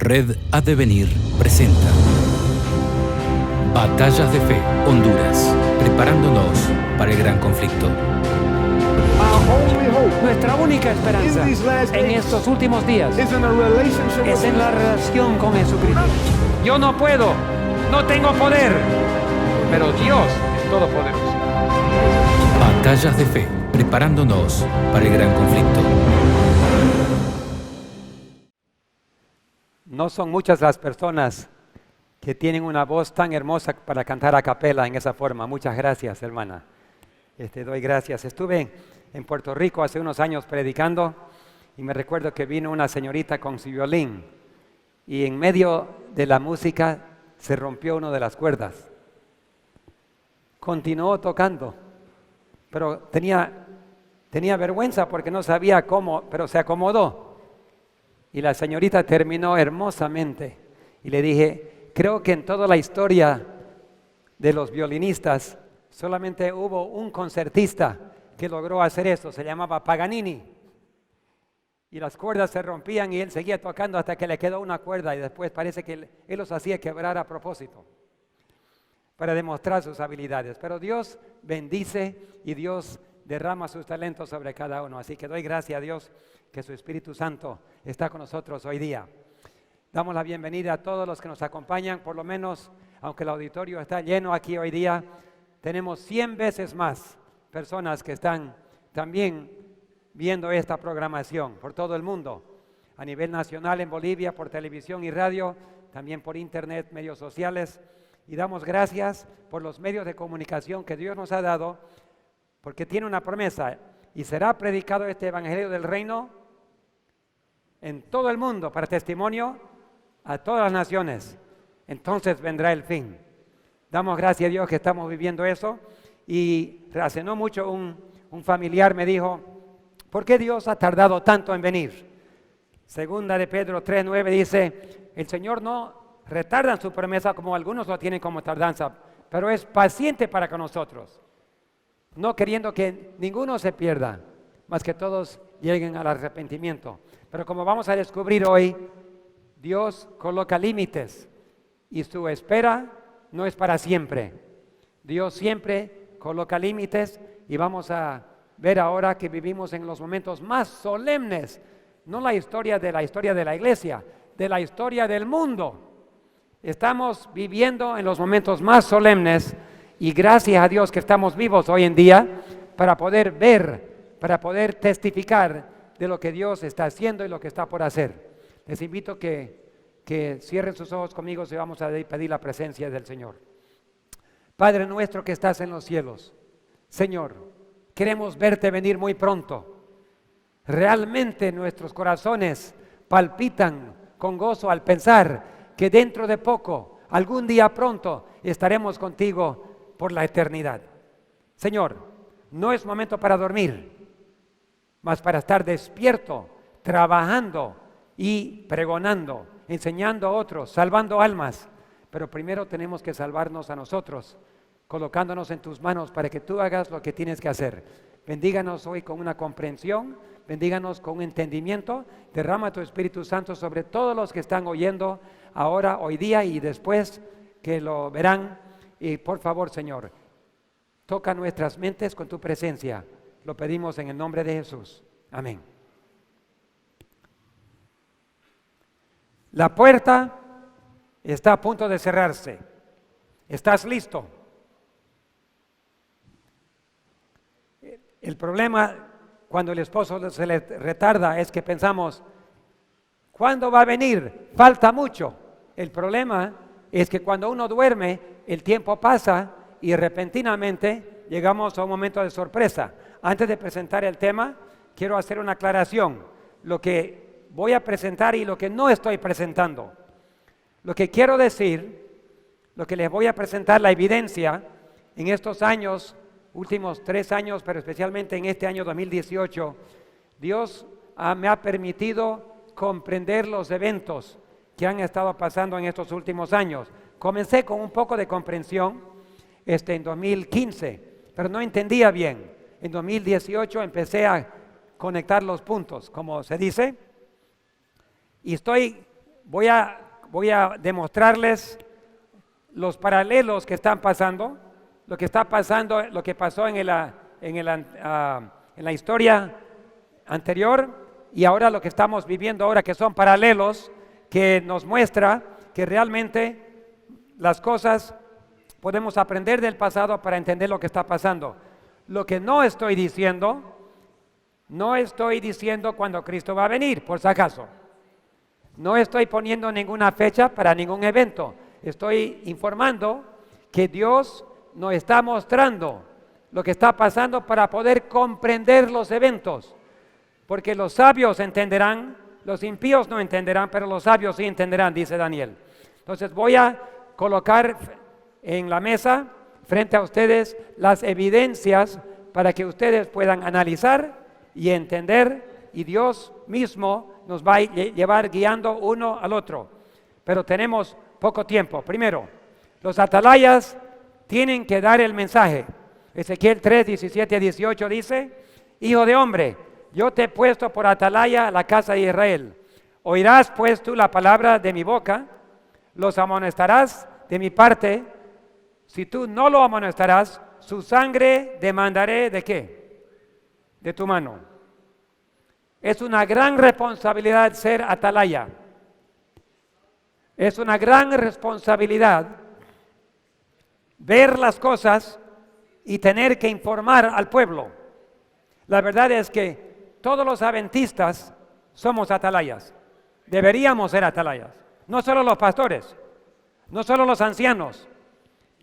Red Adevenir presenta Batallas de Fe, Honduras, preparándonos para el gran conflicto. Nuestra única esperanza en estos últimos días es en la relación con Jesucristo. Yo no puedo, no tengo poder, pero Dios es todopoderoso. Batallas de Fe, preparándonos para el gran conflicto. No son muchas las personas que tienen una voz tan hermosa para cantar a capela en esa forma. Muchas gracias, hermana. Doy gracias. Estuve en Puerto Rico hace unos años predicando y me recuerdo que vino una señorita con su violín y en medio de la música se rompió una de las cuerdas. Continuó tocando, pero tenía vergüenza porque no sabía cómo, pero se acomodó. Y la señorita terminó hermosamente. Y le dije, creo que en toda la historia de los violinistas solamente hubo un concertista que logró hacer eso, se llamaba Paganini. Y las cuerdas se rompían y él seguía tocando hasta que le quedó una cuerda y después parece que él los hacía quebrar a propósito para demostrar sus habilidades. Pero Dios bendice y Dios derrama sus talentos sobre cada uno. Así que doy gracias a Dios que su Espíritu Santo está con nosotros hoy día. Damos la bienvenida a todos los que nos acompañan, por lo menos, aunque el auditorio está lleno aquí hoy día, tenemos 100 veces más personas que están también viendo esta programación por todo el mundo, a nivel nacional en Bolivia, por televisión y radio, también por internet, medios sociales, y damos gracias por los medios de comunicación que Dios nos ha dado, porque tiene una promesa, y será predicado este Evangelio del Reino en todo el mundo para testimonio a todas las naciones. Entonces vendrá el fin. Damos gracias a Dios que estamos viviendo eso. Y hace no mucho un familiar me dijo, ¿por qué Dios ha tardado tanto en venir? Segunda de Pedro 3:9 dice, el Señor no retarda en su promesa como algunos lo tienen como tardanza, pero es paciente para con nosotros, no queriendo que ninguno se pierda, más que todos lleguen al arrepentimiento. Pero como vamos a descubrir hoy, Dios coloca límites y su espera no es para siempre. Dios siempre coloca límites y vamos a ver ahora que vivimos en los momentos más solemnes, no la historia de la iglesia, de la historia del mundo. Estamos viviendo en los momentos más solemnes y gracias a Dios que estamos vivos hoy en día para poder ver, para poder testificar de lo que Dios está haciendo y lo que está por hacer. Les invito que cierren sus ojos conmigo y vamos a pedir la presencia del Señor. Padre nuestro que estás en los cielos, Señor, queremos verte venir muy pronto. Realmente nuestros corazones palpitan con gozo al pensar que dentro de poco, algún día pronto, estaremos contigo por la eternidad. Señor, no es momento para dormir, mas para estar despierto, trabajando y pregonando, enseñando a otros, salvando almas. Pero primero tenemos que salvarnos a nosotros, colocándonos en tus manos para que tú hagas lo que tienes que hacer. Bendíganos hoy con una comprensión, bendíganos con un entendimiento, derrama tu Espíritu Santo sobre todos los que están oyendo ahora, hoy día y después que lo verán. Y por favor, Señor, toca nuestras mentes con tu presencia. Lo pedimos en el nombre de Jesús. Amén. La puerta está a punto de cerrarse. ¿Estás listo? El problema cuando el esposo se le retarda es que pensamos, ¿cuándo va a venir? Falta mucho. El problema es que cuando uno duerme, el tiempo pasa y repentinamente llegamos a un momento de sorpresa. Antes de presentar el tema, quiero hacer una aclaración. Lo que voy a presentar y lo que no estoy presentando. Lo que quiero decir, lo que les voy a presentar, la evidencia, en estos años, últimos 3 años, pero especialmente en este año 2018, Dios me ha permitido comprender los eventos que han estado pasando en estos últimos años. Comencé con un poco de comprensión en 2015, pero no entendía bien. En 2018 empecé a conectar los puntos, como se dice, y estoy voy a demostrarles los paralelos que están pasando, lo que está pasando, lo que pasó en la historia anterior y ahora lo que estamos viviendo ahora, que son paralelos que nos muestra que realmente las cosas podemos aprender del pasado para entender lo que está pasando. Lo que no estoy diciendo cuando Cristo va a venir, por si acaso. No estoy poniendo ninguna fecha para ningún evento. Estoy informando que Dios nos está mostrando lo que está pasando para poder comprender los eventos. Porque los sabios entenderán, los impíos no entenderán, pero los sabios sí entenderán, dice Daniel. Entonces voy a colocar en la mesa, frente a ustedes, las evidencias para que ustedes puedan analizar y entender, y Dios mismo nos va a llevar guiando uno al otro. Pero tenemos poco tiempo. Primero, los atalayas tienen que dar el mensaje. Ezequiel 3, 17 a 18 dice: Hijo de hombre, yo te he puesto por atalaya a la casa de Israel. Oirás pues tú la palabra de mi boca, los amonestarás de mi parte. Si tú no lo amonestarás, su sangre demandaré ¿de qué? De tu mano. Es una gran responsabilidad ser atalaya. Es una gran responsabilidad ver las cosas y tener que informar al pueblo. La verdad es que todos los adventistas somos atalayas. Deberíamos ser atalayas. No solo los pastores, no solo los ancianos.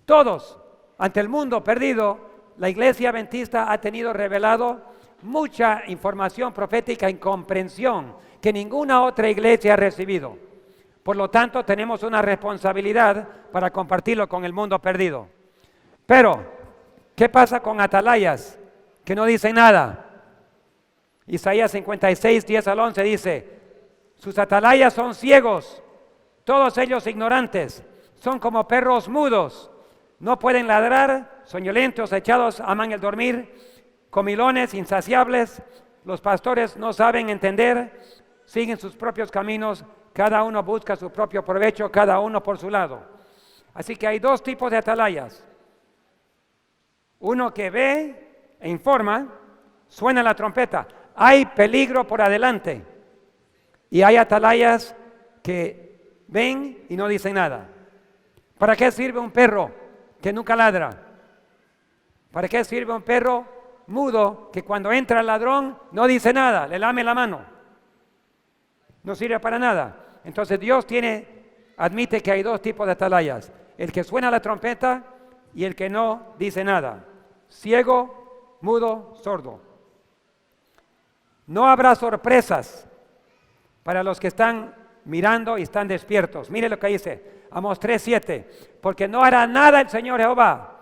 Todos, ante el mundo perdido, la iglesia adventista ha tenido revelado mucha información profética y comprensión que ninguna otra iglesia ha recibido. Por lo tanto, tenemos una responsabilidad para compartirlo con el mundo perdido. Pero, ¿qué pasa con atalayas que no dicen nada? Isaías 56, 10 al 11 dice: sus atalayas son ciegos, todos ellos ignorantes, son como perros mudos, no pueden ladrar, soñolentos, echados, aman el dormir, comilones, insaciables, los pastores no saben entender, siguen sus propios caminos, cada uno busca su propio provecho, cada uno por su lado. Así que hay dos tipos de atalayas. Uno que ve e informa, suena la trompeta, hay peligro por adelante. Y hay atalayas que ven y no dicen nada. ¿Para qué sirve un perro que nunca ladra? ¿Para qué sirve un perro mudo que cuando entra el ladrón no dice nada, le lame la mano? No sirve para nada. Entonces Dios admite que hay dos tipos de atalayas: el que suena la trompeta y el que no dice nada. Ciego, mudo, sordo. No habrá sorpresas para los que están mirando y están despiertos. Mire lo que dice Amós 3:7: porque no hará nada el Señor Jehová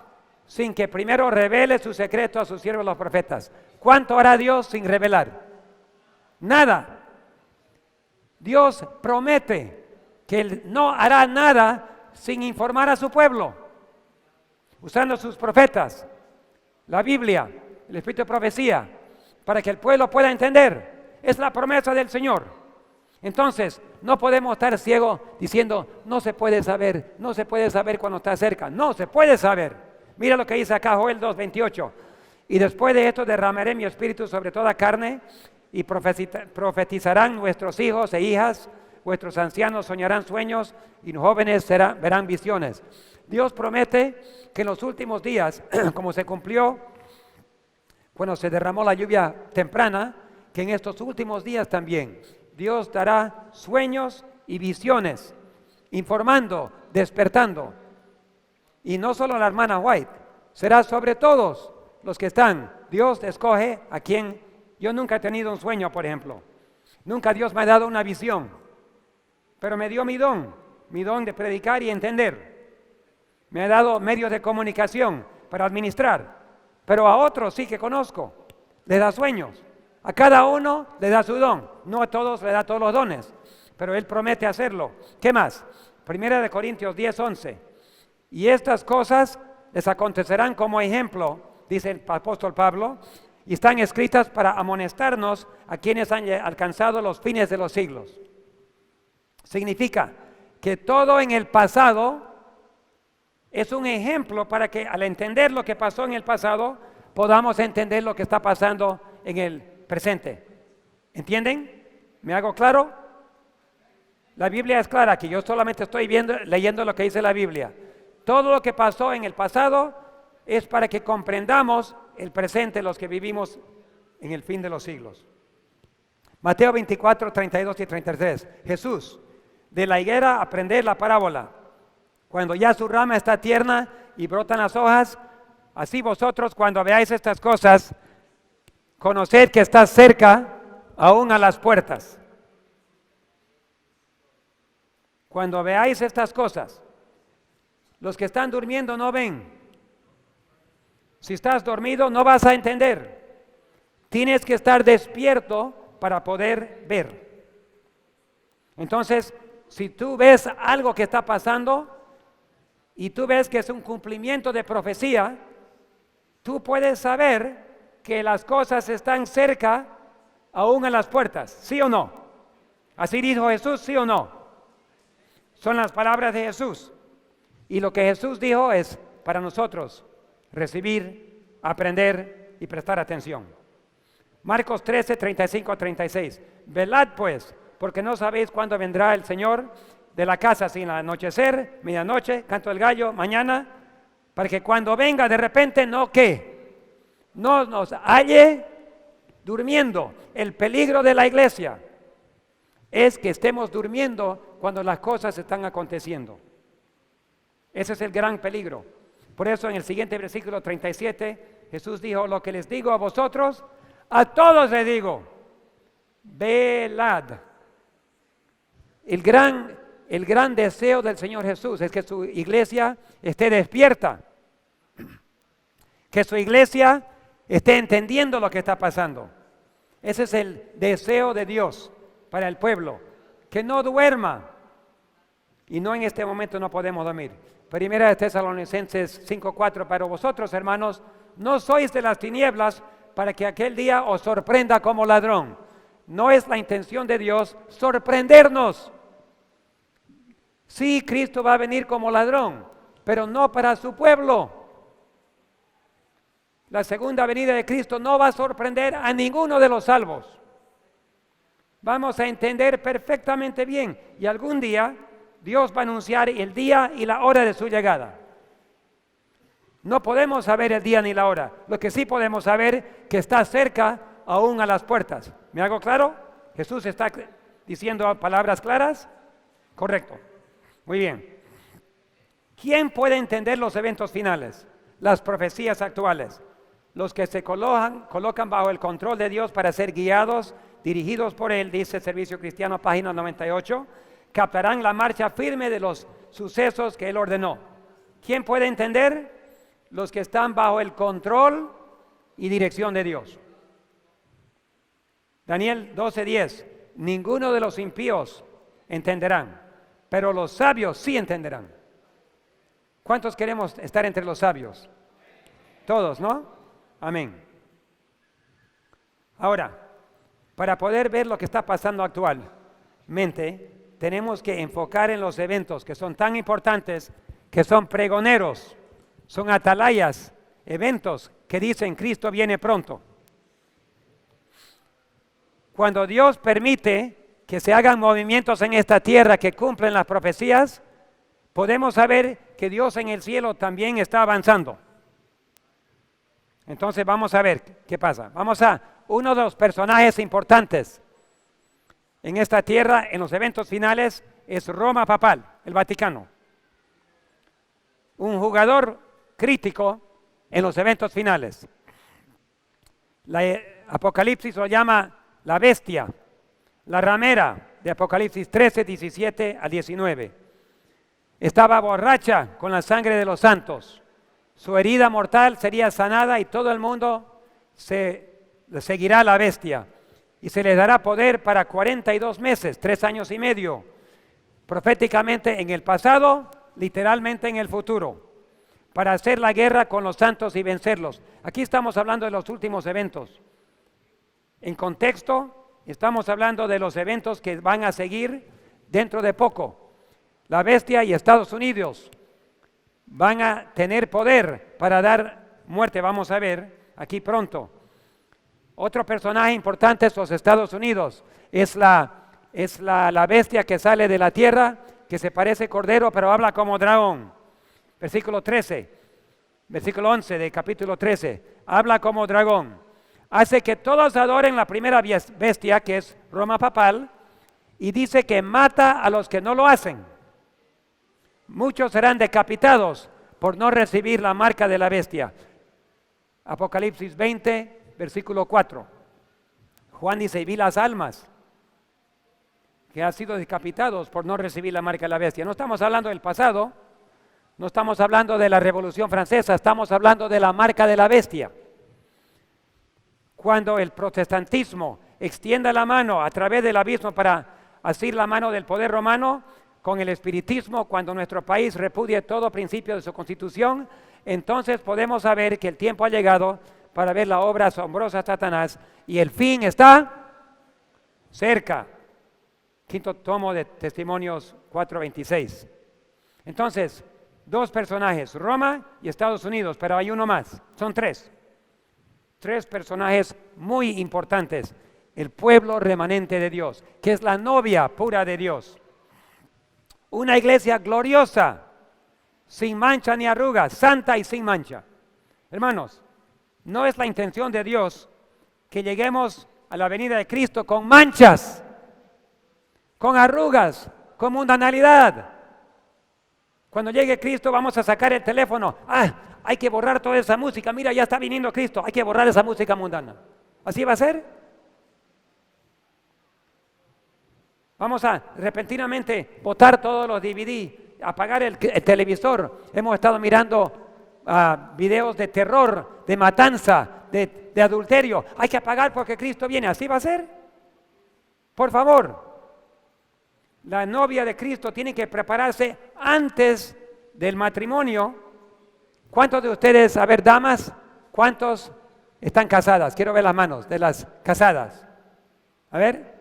sin que primero revele su secreto a sus siervos los profetas. ¿Cuánto hará Dios sin revelar? Nada. Dios promete que Él no hará nada sin informar a su pueblo, usando sus profetas, la Biblia, el Espíritu de profecía, para que el pueblo pueda entender. Es la promesa del Señor. Entonces, no podemos estar ciegos diciendo: no se puede saber, no se puede saber cuando está cerca. No, se puede saber. Mira lo que dice acá Joel 2:28. Y después de esto derramaré mi espíritu sobre toda carne, y profetizarán nuestros hijos e hijas, vuestros ancianos soñarán sueños, y los jóvenes verán visiones. Dios promete que en los últimos días, como se cumplió cuando se derramó la lluvia temprana, que en estos últimos días también Dios dará sueños y visiones, informando, despertando. Y no solo la hermana White, será sobre todos los que están. Dios escoge a quien. Yo nunca he tenido un sueño, por ejemplo. Nunca Dios me ha dado una visión. Pero me dio mi don de predicar y entender. Me ha dado medios de comunicación para administrar. Pero a otros sí que conozco, les da sueños. A cada uno le da su don. No a todos le da todos los dones, pero Él promete hacerlo. ¿Qué más? 1 Corintios 10:11. Y estas cosas les acontecerán como ejemplo, dice el apóstol Pablo, y están escritas para amonestarnos a quienes han alcanzado los fines de los siglos. Significa que todo en el pasado es un ejemplo para que al entender lo que pasó en el pasado, podamos entender lo que está pasando en el presente. ¿Entienden? ¿Me hago claro? La Biblia es clara, que yo solamente estoy leyendo lo que dice la Biblia. Todo lo que pasó en el pasado es para que comprendamos el presente, los que vivimos en el fin de los siglos. Mateo 24, 32 y 33. Jesús, de la higuera aprended la parábola. Cuando ya su rama está tierna y brotan las hojas, así vosotros cuando veáis estas cosas, conoced que está cerca, aún a las puertas. Cuando veáis estas cosas, los que están durmiendo no ven. Si estás dormido no vas a entender. Tienes que estar despierto para poder ver. Entonces, si tú ves algo que está pasando y tú ves que es un cumplimiento de profecía, tú puedes saber que las cosas están cerca, aún a las puertas, ¿sí o no? Así dijo Jesús, ¿sí o no? Son las palabras de Jesús. Y lo que Jesús dijo es para nosotros recibir, aprender y prestar atención. Marcos 13, 35 a 36. Velad pues, porque no sabéis cuándo vendrá el Señor de la casa, sin anochecer, medianoche, canto del gallo, mañana, para que cuando venga de repente no nos halle durmiendo. El peligro de la iglesia es que estemos durmiendo cuando las cosas están aconteciendo. Ese es el gran peligro. Por eso en el siguiente versículo 37, Jesús dijo: lo que les digo a vosotros, a todos les digo, velad. El gran deseo del Señor Jesús es que su iglesia esté despierta, que su iglesia esté entendiendo lo que está pasando. Ese es el deseo de Dios para el pueblo, que no duerma. Y no, en este momento no podemos dormir. Primera de Tesalonicenses 5:4, pero vosotros, hermanos, no sois de las tinieblas para que aquel día os sorprenda como ladrón. No es la intención de Dios sorprendernos. Sí, Cristo va a venir como ladrón, pero no para su pueblo. La segunda venida de Cristo no va a sorprender a ninguno de los salvos. Vamos a entender perfectamente bien, y algún día Dios va a anunciar el día y la hora de su llegada. No podemos saber el día ni la hora. Lo que sí podemos saber que está cerca, aún a las puertas. ¿Me hago claro? ¿Jesús está diciendo palabras claras? Correcto. Muy bien. ¿Quién puede entender los eventos finales? Las profecías actuales. Los que se colocan bajo el control de Dios para ser guiados, dirigidos por Él, dice Servicio Cristiano, página 98, captarán la marcha firme de los sucesos que Él ordenó. ¿Quién puede entender? Los que están bajo el control y dirección de Dios. Daniel 12:10, ninguno de los impíos entenderán, pero los sabios sí entenderán. ¿Cuántos queremos estar entre los sabios? Todos, ¿no? Amén. Ahora, para poder ver lo que está pasando actualmente, tenemos que enfocar en los eventos que son tan importantes, que son pregoneros, son atalayas, eventos que dicen Cristo viene pronto. Cuando Dios permite que se hagan movimientos en esta tierra que cumplen las profecías, podemos saber que Dios en el cielo también está avanzando. Entonces vamos a ver qué pasa. Vamos a uno de los personajes importantes en esta tierra, en los eventos finales, es Roma papal, el Vaticano. Un jugador crítico en los eventos finales. Apocalipsis lo llama la bestia, la ramera de Apocalipsis 13, 17 a 19. Estaba borracha con la sangre de los santos. Su herida mortal sería sanada y todo el mundo seguirá a la bestia. Y se le dará poder para 42 meses, 3 años y medio. Proféticamente en el pasado, literalmente en el futuro. Para hacer la guerra con los santos y vencerlos. Aquí estamos hablando de los últimos eventos. En contexto, estamos hablando de los eventos que van a seguir dentro de poco. La bestia y Estados Unidos van a tener poder para dar muerte, vamos a ver aquí pronto. Otro personaje importante es los Estados Unidos, es la bestia que sale de la tierra, que se parece cordero, pero habla como dragón. Versículo 11 de capítulo 13, habla como dragón. Hace que todos adoren la primera bestia, que es Roma papal, y dice que mata a los que no lo hacen. Muchos serán decapitados por no recibir la marca de la bestia. Apocalipsis 20, versículo 4. Juan dice, vi las almas que han sido decapitados por no recibir la marca de la bestia. No estamos hablando del pasado, no estamos hablando de la Revolución Francesa, estamos hablando de la marca de la bestia. Cuando el protestantismo extienda la mano a través del abismo para asir la mano del poder romano, con el espiritismo, cuando nuestro país repudie todo principio de su constitución, entonces podemos saber que el tiempo ha llegado para ver la obra asombrosa de Satanás y el fin está cerca. Quinto tomo de Testimonios 4:26. Entonces, dos personajes, Roma y Estados Unidos, pero hay uno más, son tres. Tres personajes muy importantes. El pueblo remanente de Dios, que es la novia pura de Dios. Una iglesia gloriosa, sin mancha ni arruga, santa y sin mancha. Hermanos, no es la intención de Dios que lleguemos a la venida de Cristo con manchas, con arrugas, con mundanalidad. Cuando llegue Cristo vamos a sacar el teléfono. Hay que borrar toda esa música. Mira, ya está viniendo Cristo. Hay que borrar esa música mundana. ¿Así va a ser? Vamos a repentinamente botar todos los DVD, apagar el televisor. Hemos estado mirando videos de terror, de matanza, de adulterio. Hay que apagar porque Cristo viene. ¿Así va a ser? Por favor. La novia de Cristo tiene que prepararse antes del matrimonio. ¿Cuántos de ustedes, a ver, damas, cuántos están casadas? Quiero ver las manos de las casadas. A ver.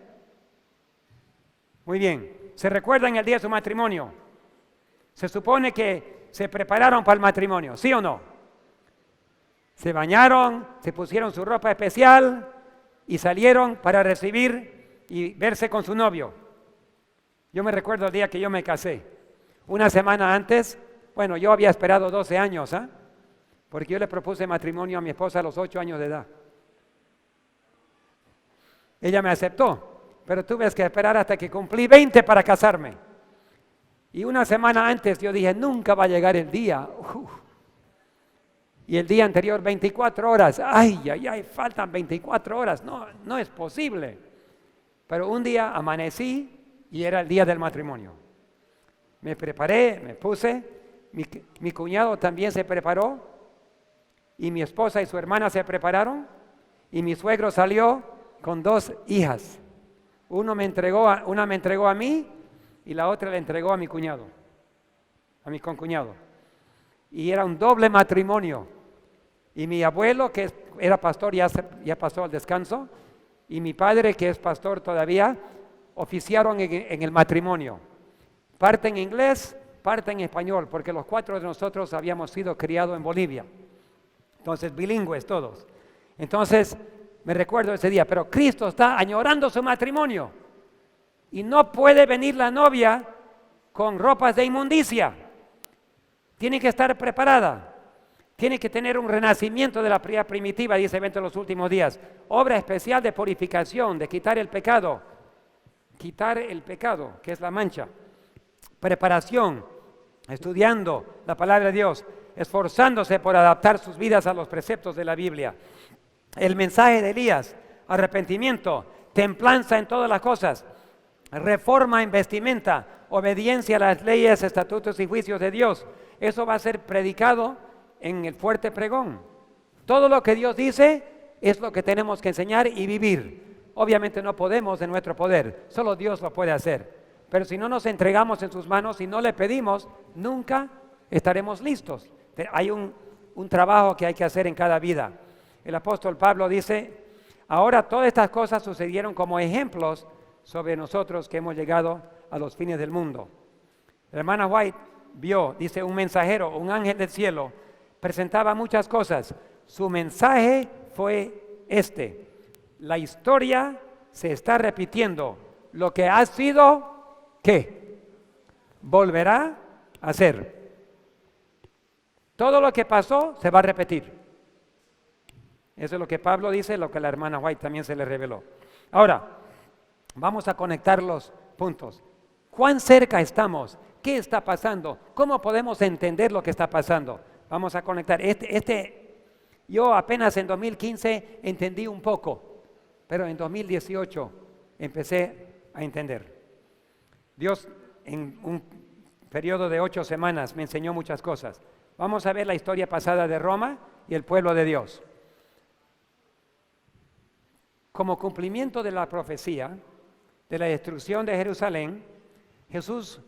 Muy bien. ¿Se recuerdan el día de su matrimonio? Se supone que se prepararon para el matrimonio, ¿sí o no? Se bañaron, se pusieron su ropa especial y salieron para recibir y verse con su novio. Yo me recuerdo el día que yo me casé. Una semana antes, bueno, yo había esperado 12 años, porque yo le propuse matrimonio a mi esposa a los 8 años de edad. Ella me aceptó, pero tuve que esperar hasta que cumplí 20 para casarme. Y una semana antes yo dije, nunca va a llegar el día. Y el día anterior, 24 horas. Ay, faltan 24 horas. No es posible. Pero un día amanecí y era el día del matrimonio. Me preparé, me puse, mi cuñado también se preparó, y mi esposa y su hermana se prepararon, y mi suegro salió con 2 hijas. Una me entregó a mí, y la otra le entregó a mi cuñado, a mi concuñado. Y era un doble matrimonio. Y mi abuelo, que era pastor, ya pasó al descanso, y mi padre, que es pastor todavía, oficiaron en el matrimonio. Parte en inglés, parte en español, porque los 4 de nosotros habíamos sido criados en Bolivia. Entonces, bilingües todos. Entonces, me recuerdo ese día, pero Cristo está añorando su matrimonio. Y no puede venir la novia con ropas de inmundicia. Tiene que estar preparada. Tiene que tener un renacimiento de la vida primitiva, dice Evento en los últimos días. Obra especial de purificación, de quitar el pecado. Quitar el pecado, que es la mancha. Preparación, estudiando la palabra de Dios, esforzándose por adaptar sus vidas a los preceptos de la Biblia. El mensaje de Elías, arrepentimiento, templanza en todas las cosas, reforma en vestimenta, obediencia a las leyes, estatutos y juicios de Dios. Eso va a ser predicado en el fuerte pregón. Todo lo que Dios dice es lo que tenemos que enseñar y vivir. Obviamente no podemos en nuestro poder, solo Dios lo puede hacer. Pero si no nos entregamos en sus manos y no le pedimos, nunca estaremos listos. Hay un trabajo que hay que hacer en cada vida. El apóstol Pablo dice, ahora todas estas cosas sucedieron como ejemplos sobre nosotros que hemos llegado a los fines del mundo. La hermana White vio, dice, un mensajero, un ángel del cielo, presentaba muchas cosas. Su mensaje fue este: la historia se está repitiendo. Lo que ha sido, ¿qué? Volverá a ser. Todo lo que pasó se va a repetir. Eso es lo que Pablo dice, lo que la hermana White también se le reveló. Ahora, vamos a conectar los puntos. ¿Cuán cerca estamos? ¿Qué está pasando? ¿Cómo podemos entender lo que está pasando? Vamos a conectar. Yo apenas en 2015 entendí un poco, pero en 2018 empecé a entender. Dios en un periodo de 8 semanas me enseñó muchas cosas. Vamos a ver la historia pasada de Roma y el pueblo de Dios. Como cumplimiento de la profecía de la destrucción de Jerusalén, Jesús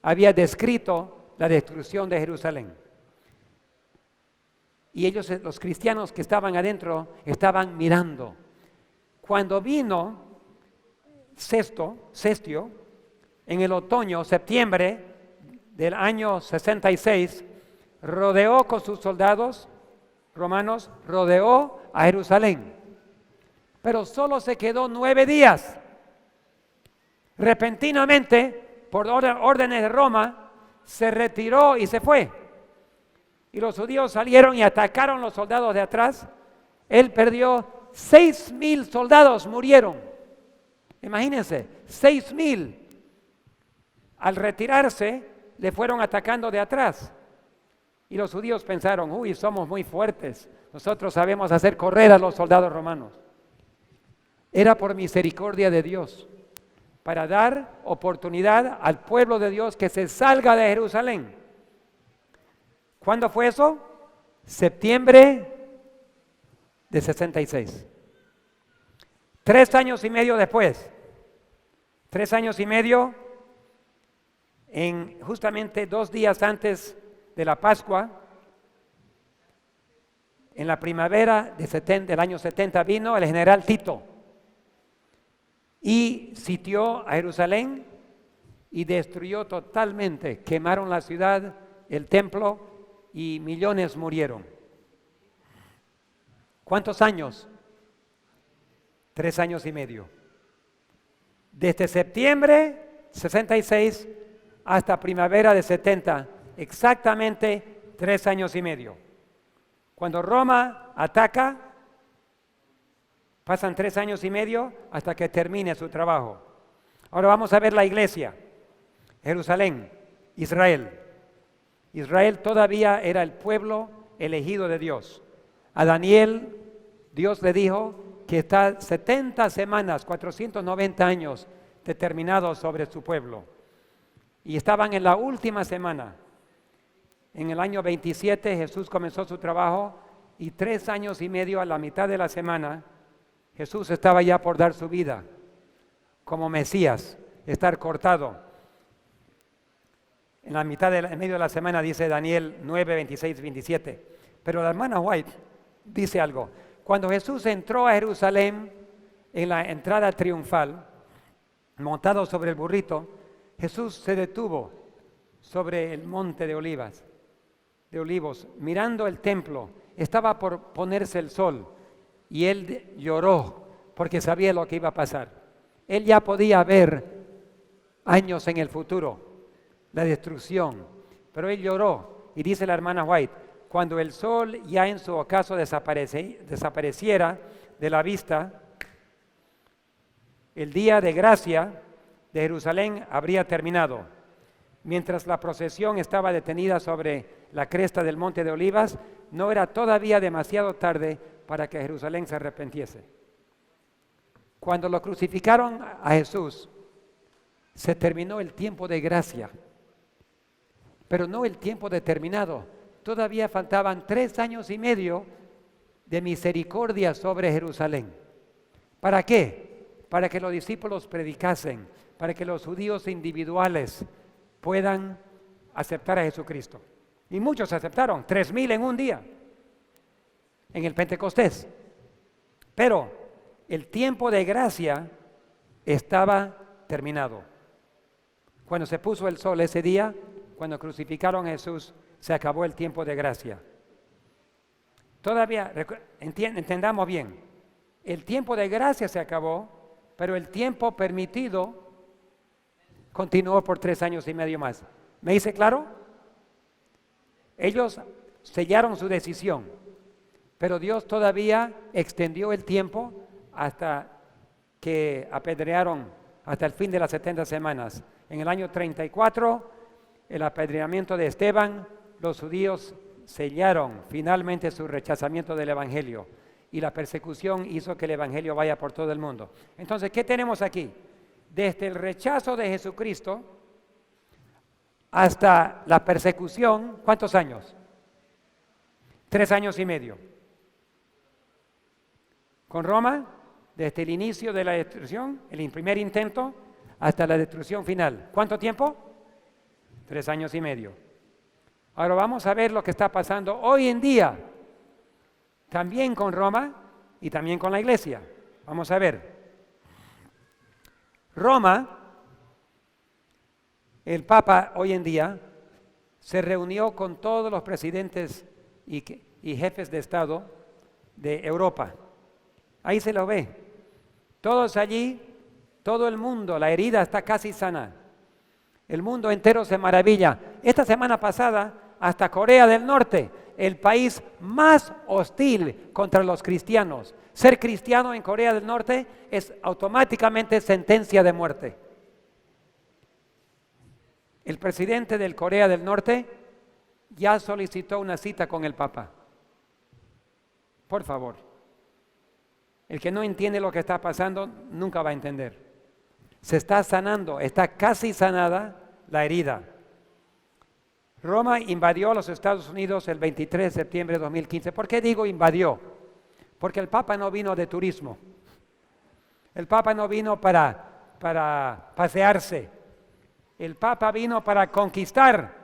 había descrito la destrucción de Jerusalén. Y ellos, los cristianos que estaban adentro, estaban mirando. Cuando vino Cestio, en el otoño, septiembre del año 66, rodeó con sus soldados romanos, rodeó a Jerusalén. Pero solo se quedó 9 días. Repentinamente, por órdenes de Roma, se retiró y se fue. Y los judíos salieron y atacaron a los soldados de atrás. Él perdió 6,000 soldados, murieron. Imagínense, 6,000. Al retirarse, le fueron atacando de atrás. Y los judíos pensaron, uy, somos muy fuertes. Nosotros sabemos hacer correr a los soldados romanos. Era por misericordia de Dios, para dar oportunidad al pueblo de Dios que se salga de Jerusalén. ¿Cuándo fue eso? Septiembre de 66. 3 años y medio después. 3 años y medio, justamente 2 días antes de la Pascua, en la primavera del año 70 vino el general Tito y sitió a Jerusalén y destruyó totalmente, quemaron la ciudad, el templo y millones murieron. ¿Cuántos años? 3 años y medio. Desde septiembre 66 hasta primavera de 70, exactamente 3 años y medio. Cuando Roma ataca, pasan 3 años y medio hasta que termine su trabajo. Ahora vamos a ver la iglesia. Jerusalén, Israel. Israel todavía era el pueblo elegido de Dios. A Daniel, Dios le dijo que está 70 semanas, 490 años determinados sobre su pueblo. Y estaban en la última semana. En el año 27 Jesús comenzó su trabajo y 3 años y medio a la mitad de la semana Jesús estaba ya por dar su vida como Mesías, estar cortado. En la mitad en medio de la semana dice Daniel 9, 26, 27. Pero la hermana White dice algo. Cuando Jesús entró a Jerusalén en la entrada triunfal, montado sobre el burrito, Jesús se detuvo sobre el monte de Olivos, mirando el templo. Estaba por ponerse el sol y él lloró porque sabía lo que iba a pasar. Él ya podía ver años en el futuro la destrucción, pero él lloró. Y dice la hermana White, cuando el sol ya en su ocaso desapareciera de la vista, el día de gracia de Jerusalén habría terminado. Mientras la procesión estaba detenida sobre la cresta del monte de Olivas, no era todavía demasiado tarde para que Jerusalén se arrepintiese. Cuando lo crucificaron a Jesús, se terminó el tiempo de gracia, pero no el tiempo determinado. Todavía faltaban 3 años y medio de misericordia sobre Jerusalén. ¿Para qué? Para que los discípulos predicasen, para que los judíos individuales puedan aceptar a Jesucristo. Y muchos aceptaron, 3,000 en un día, en el Pentecostés. Pero el tiempo de gracia estaba terminado. Cuando se puso el sol ese día, cuando crucificaron a Jesús, se acabó el tiempo de gracia. Todavía, entendamos bien, el tiempo de gracia se acabó, pero el tiempo permitido continuó por 3 años y medio más. ¿Me hice claro? Ellos sellaron su decisión, pero Dios todavía extendió el tiempo hasta que apedrearon, hasta el fin de las 70 semanas. En el año 34, el apedreamiento de Esteban, los judíos sellaron finalmente su rechazamiento del Evangelio y la persecución hizo que el Evangelio vaya por todo el mundo. Entonces, ¿qué tenemos aquí? Desde el rechazo de Jesucristo hasta la persecución, ¿cuántos años? 3 años y medio. Con Roma, desde el inicio de la destrucción, el primer intento, hasta la destrucción final. ¿Cuánto tiempo? 3 años y medio. Ahora vamos a ver lo que está pasando hoy en día, también con Roma y también con la iglesia. Vamos a ver. Roma, el Papa hoy en día, se reunió con todos los presidentes y jefes de Estado de Europa. Ahí se lo ve. Todos allí, todo el mundo, la herida está casi sana. El mundo entero se maravilla. Esta semana pasada, hasta Corea del Norte, el país más hostil contra los cristianos. Ser cristiano en Corea del Norte es automáticamente sentencia de muerte. El presidente de Corea del Norte ya solicitó una cita con el Papa. Por favor. El que no entiende lo que está pasando nunca va a entender. Se está sanando, está casi sanada la herida. Roma invadió los Estados Unidos el 23 de septiembre de 2015. ¿Por qué digo invadió? Porque el Papa no vino de turismo. El Papa no vino para pasearse. El Papa vino para conquistar.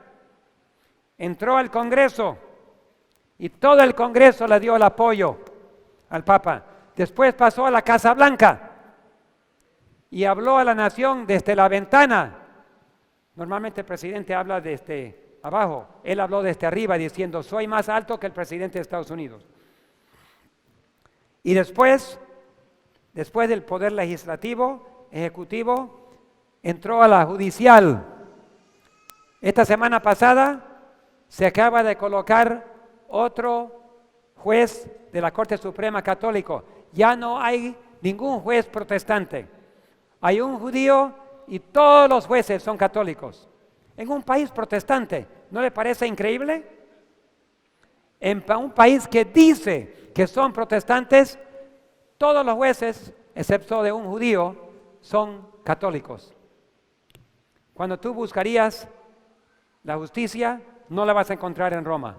Entró al Congreso y todo el Congreso le dio el apoyo al Papa. Después pasó a la Casa Blanca y habló a la nación desde la ventana. Normalmente el presidente habla desde abajo. Él habló desde arriba diciendo, soy más alto que el presidente de Estados Unidos. Y después del poder legislativo, ejecutivo, entró a la judicial. Esta semana pasada se acaba de colocar otro juez de la Corte Suprema Católico. Ya no hay ningún juez protestante. Hay un judío y todos los jueces son católicos. En un país protestante, ¿no le parece increíble? En un país que dice que son protestantes, todos los jueces, excepto de un judío, son católicos. Cuando tú buscarías la justicia, no la vas a encontrar en Roma.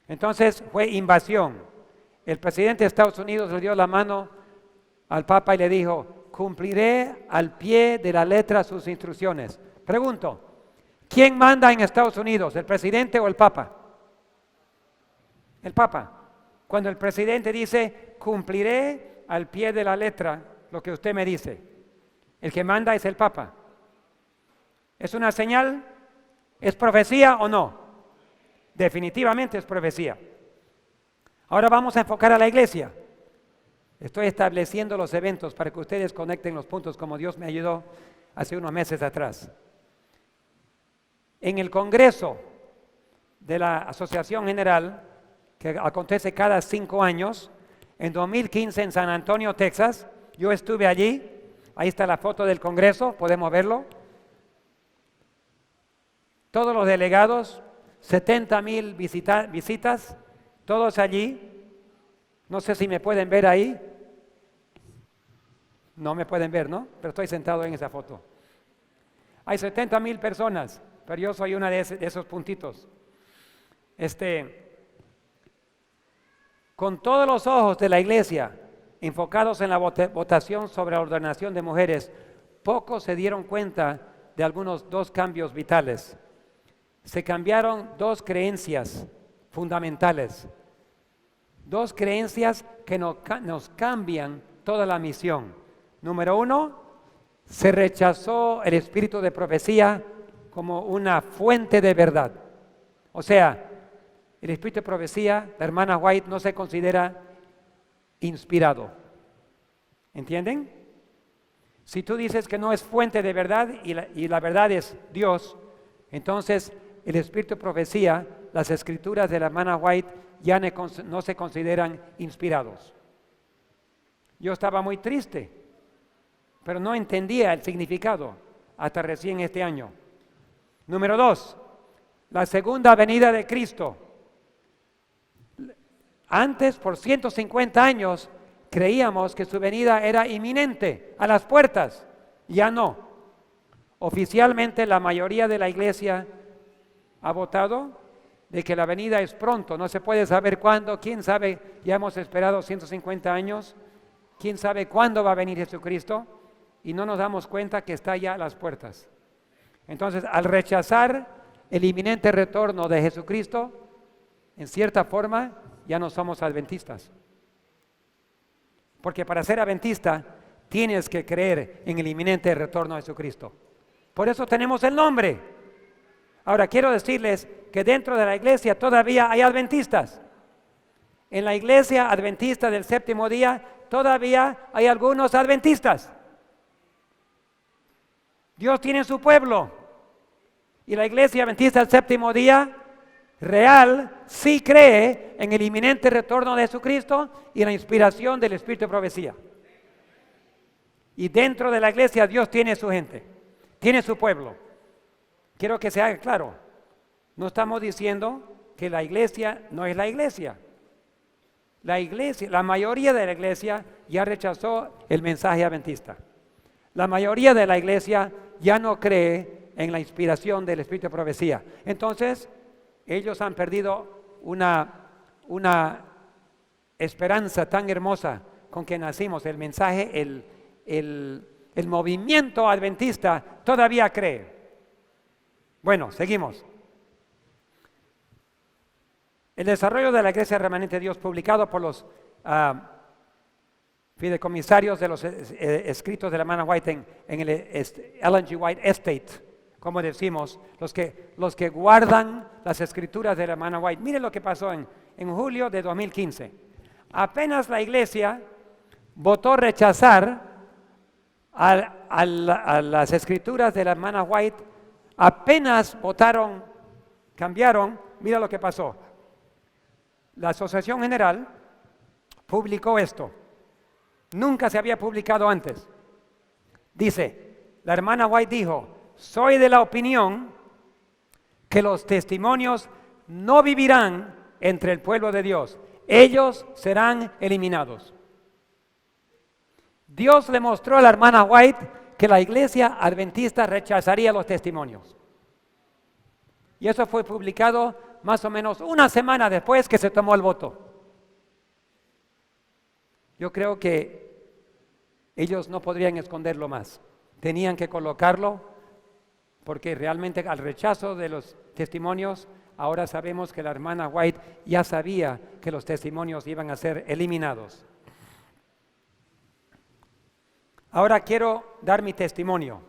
Entonces fue invasión. El presidente de Estados Unidos le dio la mano al Papa y le dijo, cumpliré al pie de la letra sus instrucciones. Pregunto, ¿quién manda en Estados Unidos, el presidente o el Papa? El Papa. Cuando el presidente dice, cumpliré al pie de la letra lo que usted me dice, el que manda es el Papa. ¿Es una señal? ¿Es profecía o no? Definitivamente es profecía. Ahora vamos a enfocar a la iglesia. Estoy estableciendo los eventos para que ustedes conecten los puntos como Dios me ayudó hace unos meses atrás. En el Congreso de la Asociación General, que acontece cada 5 años, en 2015 en San Antonio, Texas, yo estuve allí. Ahí está la foto del Congreso, podemos verlo. Todos los delegados, 70,000 visitas, todos allí. No sé si me pueden ver ahí. No me pueden ver, ¿no? Pero estoy sentado en esa foto. Hay 70,000 personas, pero yo soy una de esos puntitos. Con todos los ojos de la iglesia enfocados en la votación sobre la ordenación de mujeres, pocos se dieron cuenta de algunos 2 cambios vitales. Se cambiaron 2 creencias fundamentales. 2 creencias que nos cambian toda la misión. Número 1, se rechazó el espíritu de profecía como una fuente de verdad. O sea, el espíritu de profecía, la hermana White, no se considera inspirado. ¿Entienden? Si tú dices que no es fuente de verdad y la verdad es Dios, entonces el espíritu de profecía, las escrituras de la hermana White ya no se consideran inspirados. Yo estaba muy triste, pero no entendía el significado hasta recién este año. Número 2, la segunda venida de Cristo. Antes, por 150 años, creíamos que su venida era inminente, a las puertas. Ya no. Oficialmente la mayoría de la iglesia ha votado de que la venida es pronto, no se puede saber cuándo, quién sabe, ya hemos esperado 150 años, quién sabe cuándo va a venir Jesucristo y no nos damos cuenta que está ya a las puertas. Entonces, al rechazar el inminente retorno de Jesucristo, en cierta forma ya no somos adventistas. Porque para ser adventista tienes que creer en el inminente retorno de Jesucristo. Por eso tenemos el nombre. Ahora quiero decirles que dentro de la iglesia todavía hay adventistas. En la iglesia adventista del séptimo día todavía hay algunos adventistas. Dios tiene su pueblo. Y la iglesia adventista del séptimo día real sí cree en el inminente retorno de Jesucristo y en la inspiración del espíritu de profecía. Y dentro de la iglesia Dios tiene su gente, tiene su pueblo. Quiero que se haga claro, no estamos diciendo que la iglesia no es la iglesia. La iglesia, la mayoría de la iglesia ya rechazó el mensaje adventista. La mayoría de la iglesia ya no cree en la inspiración del espíritu de profecía. Entonces, ellos han perdido una esperanza tan hermosa con que nacimos. El mensaje, el movimiento adventista todavía cree. Bueno, seguimos. El desarrollo de la Iglesia Remanente de Dios, publicado por los fideicomisarios de los escritos de la hermana White en el Ellen G. White Estate, como decimos, los que guardan las escrituras de la hermana White. Miren lo que pasó en julio de 2015. Apenas la iglesia votó rechazar a las escrituras de la hermana White, apenas votaron, cambiaron, mira lo que pasó. La Asociación General publicó esto. Nunca se había publicado antes. Dice, la hermana White dijo: soy de la opinión que los testimonios no vivirán entre el pueblo de Dios. Ellos serán eliminados. Dios le mostró a la hermana White que la iglesia adventista rechazaría los testimonios. Y eso fue publicado más o menos una semana después que se tomó el voto. Yo creo que ellos no podrían esconderlo más. Tenían que colocarlo, porque realmente al rechazo de los testimonios, ahora sabemos que la hermana White ya sabía que los testimonios iban a ser eliminados. Ahora quiero dar mi testimonio.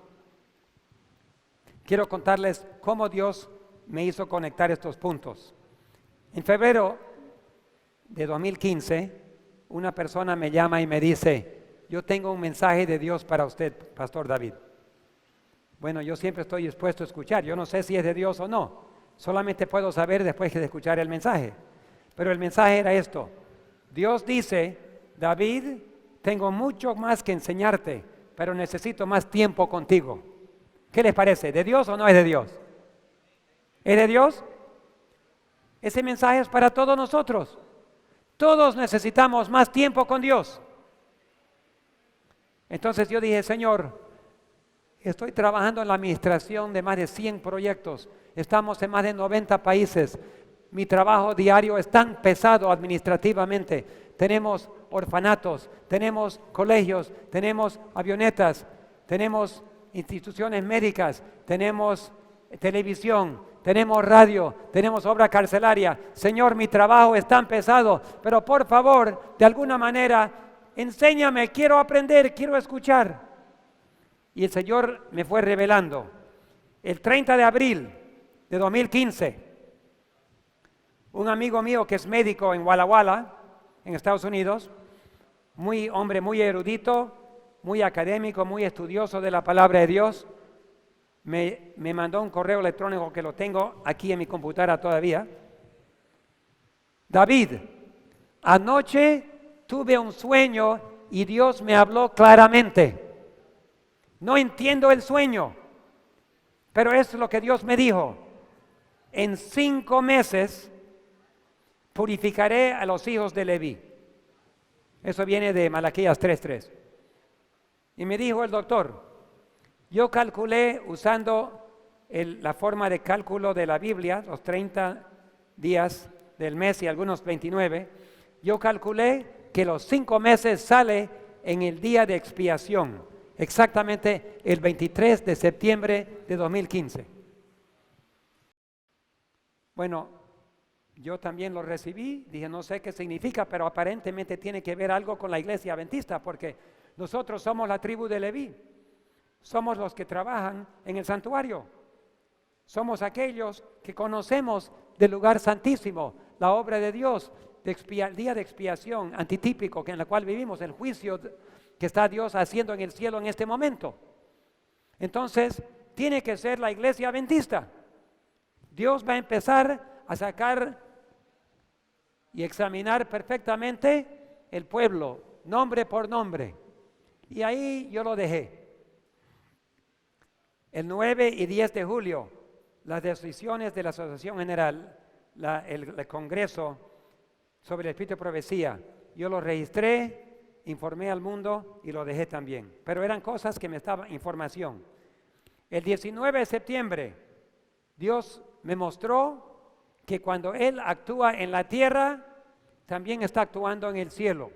Quiero contarles cómo Dios me hizo conectar estos puntos. En febrero de 2015, una persona me llama y me dice: yo tengo un mensaje de Dios para usted, Pastor David. Bueno, yo siempre estoy dispuesto a escuchar. Yo no sé si es de Dios o no. Solamente puedo saber después de escuchar el mensaje. Pero el mensaje era esto: Dios dice, David, tengo mucho más que enseñarte, pero necesito más tiempo contigo. ¿Qué les parece? ¿De Dios o no es de Dios? ¿Es de Dios? Ese mensaje es para todos nosotros. Todos necesitamos más tiempo con Dios. Entonces yo dije: Señor, estoy trabajando en la administración de más de 100 proyectos. Estamos en más de 90 países. Mi trabajo diario es tan pesado administrativamente. Tenemos orfanatos, tenemos colegios, tenemos avionetas, tenemos instituciones médicas, tenemos televisión, tenemos radio, tenemos obra carcelaria. Señor, mi trabajo es tan pesado, pero por favor, de alguna manera, enséñame, quiero aprender, quiero escuchar. y el Señor me fue revelando. El 30 de abril de 2015, un amigo mío que es médico en Walla Walla, en Estados Unidos, hombre muy erudito, muy académico, muy estudioso de la palabra de Dios, me mandó un correo electrónico que lo tengo aquí en mi computadora todavía. David, anoche tuve un sueño y Dios me habló claramente. No entiendo el sueño, pero es lo que Dios me dijo. En 5 meses purificaré a los hijos de Leví. Eso viene de Malaquías 3:3. Y me dijo el doctor, yo calculé usando la forma de cálculo de la Biblia, los 30 días del mes y algunos 29, yo calculé que los 5 meses sale en el día de expiación, exactamente el 23 de septiembre de 2015. Bueno, yo también lo recibí, dije no sé qué significa, pero aparentemente tiene que ver algo con la iglesia adventista, porque nosotros somos la tribu de Leví, somos los que trabajan en el santuario, somos aquellos que conocemos del lugar santísimo, la obra de Dios, el día de expiación antitípico en la cual vivimos, el juicio que está Dios haciendo en el cielo en este momento. Entonces, tiene que ser la iglesia adventista. Dios va a empezar a sacar y examinar perfectamente el pueblo, nombre por nombre. Y ahí yo lo dejé. El 9 y 10 de julio, las decisiones de la Asociación General, el Congreso sobre el Espíritu de Profecía, yo lo registré, informé al mundo y lo dejé también. Pero eran cosas que me estaban, información. El 19 de septiembre, Dios me mostró que cuando Él actúa en la tierra, también está actuando en el cielo.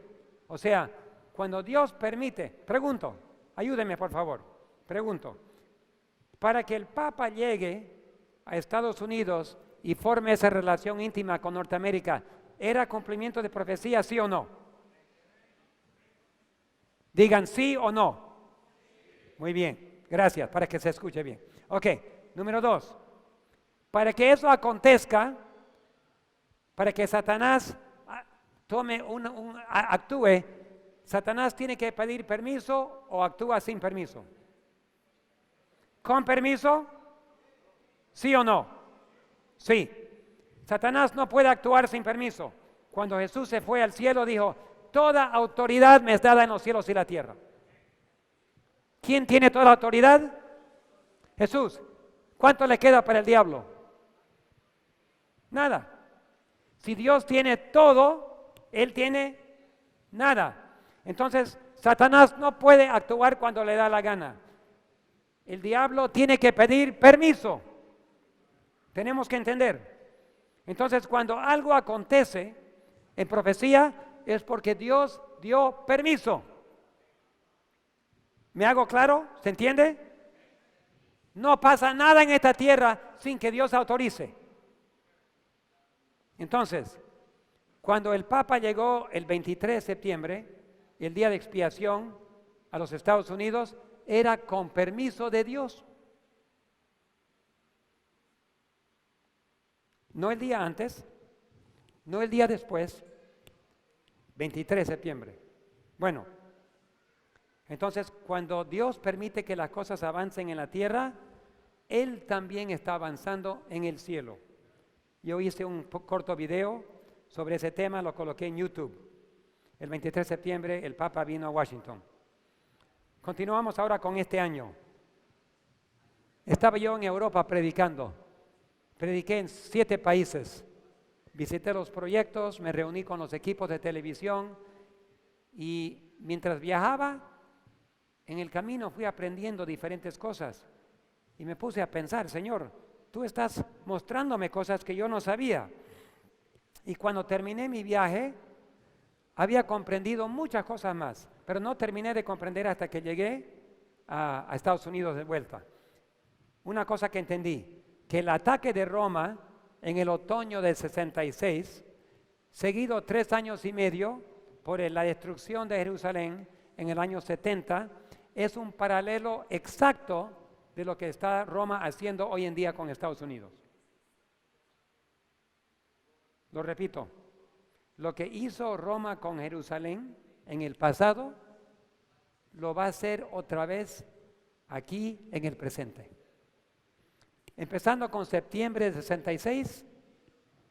O sea, cuando Dios permite, pregunto, ayúdenme por favor, pregunto, para que el Papa llegue a Estados Unidos y forme esa relación íntima con Norteamérica, ¿era cumplimiento de profecía, sí o no? Digan sí o no. Muy bien, gracias, para que se escuche bien. Ok, número 2. Para que eso acontezca, para que Satanás actúe, Satanás tiene que pedir permiso o actúa sin permiso. ¿Con permiso? ¿Sí o no? Sí. Satanás no puede actuar sin permiso. Cuando Jesús se fue al cielo dijo, toda autoridad me es dada en los cielos y la tierra. ¿Quién tiene toda la autoridad? Jesús. ¿Cuánto le queda para el diablo? Nada. Si Dios tiene todo, Él tiene nada. Entonces, Satanás no puede actuar cuando le da la gana. El diablo tiene que pedir permiso. Tenemos que entender. Entonces, cuando algo acontece en profecía, es porque Dios dio permiso. ¿Me hago claro? ¿Se entiende? No pasa nada en esta tierra sin que Dios autorice. Entonces, cuando el Papa llegó el 23 de septiembre, el día de expiación a los Estados Unidos, era con permiso de Dios. No el día antes, no el día después, 23 de septiembre. Bueno, entonces cuando Dios permite que las cosas avancen en la tierra, Él también está avanzando en el cielo. Yo hice un corto video sobre ese tema, lo coloqué en YouTube. El 23 de septiembre el Papa vino a Washington. Continuamos ahora con este año. Estaba yo en Europa predicando. Prediqué en 7 países. Visité los proyectos, me reuní con los equipos de televisión y mientras viajaba, en el camino fui aprendiendo diferentes cosas y me puse a pensar, Señor, tú estás mostrándome cosas que yo no sabía. Y cuando terminé mi viaje, había comprendido muchas cosas más, pero no terminé de comprender hasta que llegué a Estados Unidos de vuelta. Una cosa que entendí, que el ataque de Roma en el otoño del 66, seguido 3 años y medio por la destrucción de Jerusalén en el año 70, es un paralelo exacto de lo que está Roma haciendo hoy en día con Estados Unidos. Lo repito, lo que hizo Roma con Jerusalén en el pasado, lo va a hacer otra vez aquí en el presente. Empezando con septiembre de 66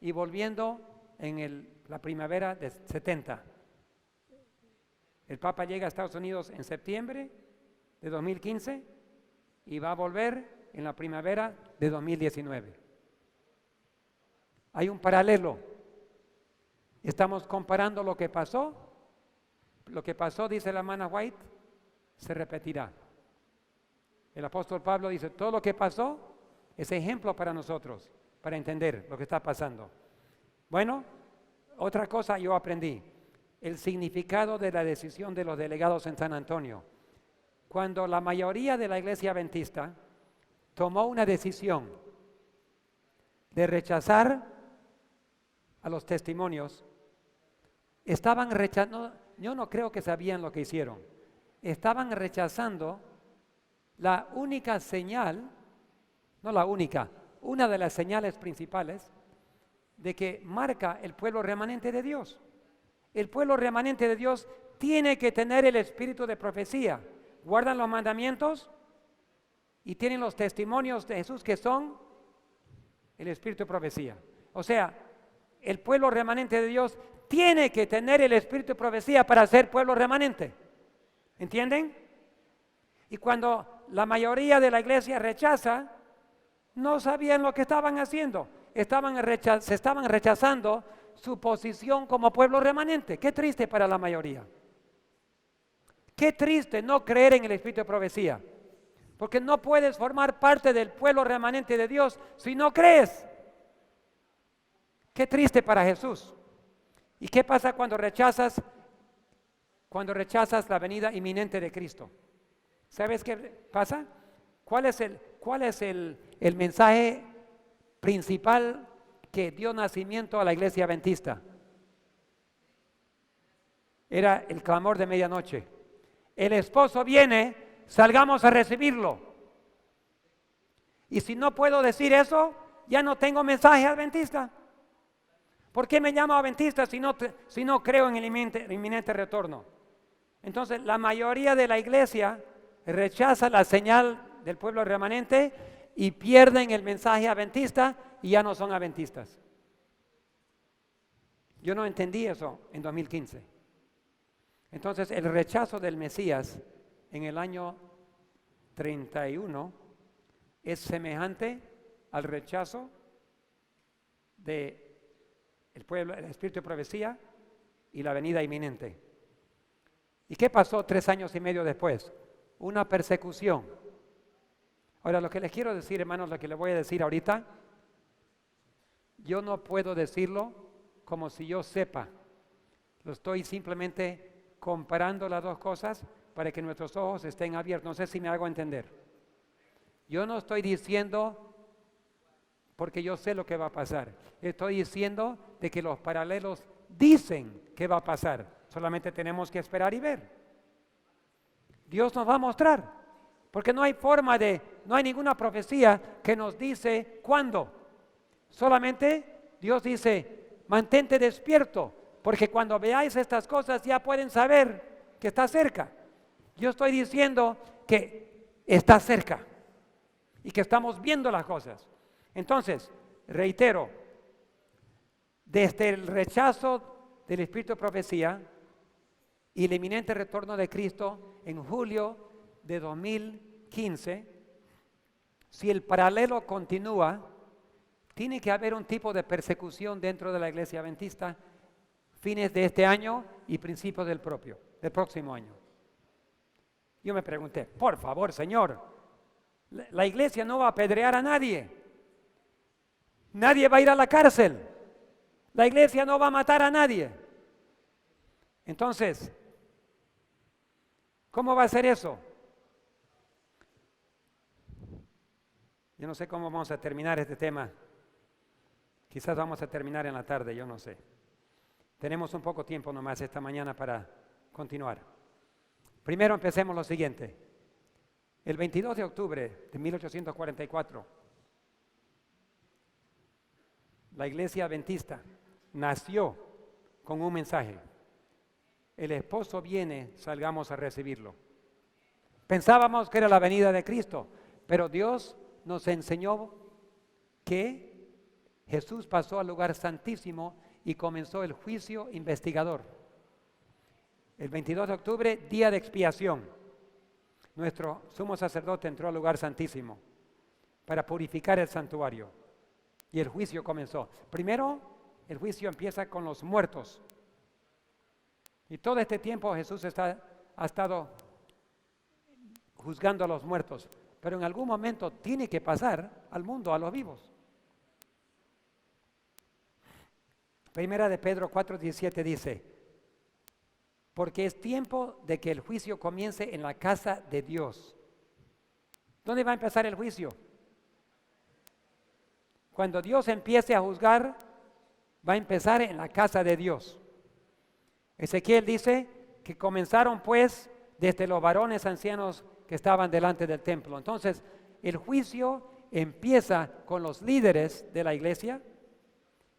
y volviendo en la primavera de 70. El Papa llega a Estados Unidos en septiembre de 2015 y va a volver en la primavera de 2019. Hay un paralelo. Estamos comparando lo que pasó. Lo que pasó, dice la hermana White, se repetirá. El apóstol Pablo dice, todo lo que pasó es ejemplo para nosotros, para entender lo que está pasando. Bueno, otra cosa yo aprendí, el significado de la decisión de los delegados en San Antonio. Cuando la mayoría de la iglesia adventista tomó una decisión de rechazar a los testimonios, estaban rechazando, yo no creo que sabían lo que hicieron, estaban rechazando la única señal, no la única, una de las señales principales de que marca el pueblo remanente de Dios. El pueblo remanente de Dios tiene que tener el espíritu de profecía. Guardan los mandamientos y tienen los testimonios de Jesús que son el espíritu de profecía. O sea, el pueblo remanente de Dios tiene que tener el espíritu de profecía para ser pueblo remanente. ¿Entienden? Y cuando la mayoría de la iglesia rechaza, no sabían lo que estaban haciendo. Se estaban rechazando su posición como pueblo remanente. Qué triste para la mayoría. Qué triste no creer en el espíritu de profecía. Porque no puedes formar parte del pueblo remanente de Dios si no crees. Qué triste para Jesús. ¿Y qué pasa cuando rechazas la venida inminente de Cristo? ¿Sabes qué pasa? ¿Cuál es el mensaje principal que dio nacimiento a la iglesia adventista? Era el clamor de medianoche. El esposo viene, salgamos a recibirlo. Y si no puedo decir eso, ya no tengo mensaje adventista. ¿Por qué me llamo adventista si no creo en el inminente retorno? Entonces, la mayoría de la iglesia rechaza la señal del pueblo remanente y pierden el mensaje adventista y ya no son adventistas. Yo no entendí eso en 2015. Entonces, el rechazo del Mesías en el año 31 es semejante al rechazo del pueblo, el espíritu de profecía y la venida inminente. ¿Y qué pasó 3 años y medio después? Una persecución. Ahora, lo que les quiero decir, hermanos, lo que les voy a decir ahorita, yo no puedo decirlo como si yo sepa. Lo estoy simplemente comparando las dos cosas para que nuestros ojos estén abiertos. No sé si me hago entender. Yo no estoy diciendo porque yo sé lo que va a pasar. Estoy diciendo de que los paralelos dicen que va a pasar. Solamente tenemos que esperar y ver. Dios nos va a mostrar. Porque no hay ninguna profecía que nos dice cuándo. Solamente Dios dice, mantente despierto, porque cuando veáis estas cosas ya pueden saber que está cerca. Yo estoy diciendo que está cerca y que estamos viendo las cosas. Entonces, reitero, desde el rechazo del espíritu de profecía y el inminente retorno de Cristo en julio de 2015, si el paralelo continúa, tiene que haber un tipo de persecución dentro de la iglesia adventista fines de este año y principios del próximo año. Yo me pregunté, por favor, Señor, la iglesia no va a apedrear a nadie. Nadie va a ir a la cárcel. La iglesia no va a matar a nadie. Entonces, ¿cómo va a ser eso? Yo no sé cómo vamos a terminar este tema. Quizás vamos a terminar en la tarde, yo no sé. Tenemos un poco tiempo nomás esta mañana para continuar. Primero empecemos lo siguiente. El 22 de octubre de 1844, la iglesia adventista nació con un mensaje: el esposo viene, salgamos a recibirlo. Pensábamos que era la venida de Cristo, pero Dios nos enseñó que Jesús pasó al lugar santísimo y comenzó el juicio investigador. El 22 de octubre, día de expiación, nuestro sumo sacerdote entró al lugar santísimo para purificar el santuario y el juicio comenzó. Primero, el juicio empieza con los muertos. Y todo este tiempo Jesús ha estado juzgando a los muertos, pero en algún momento tiene que pasar al mundo, a los vivos. Primera de Pedro 4:17 dice: porque es tiempo de que el juicio comience en la casa de Dios. ¿Dónde va a empezar el juicio? Cuando Dios empiece a juzgar, va a empezar en la casa de Dios. Ezequiel dice que comenzaron pues desde los varones ancianos que estaban delante del templo. Entonces, el juicio empieza con los líderes de la iglesia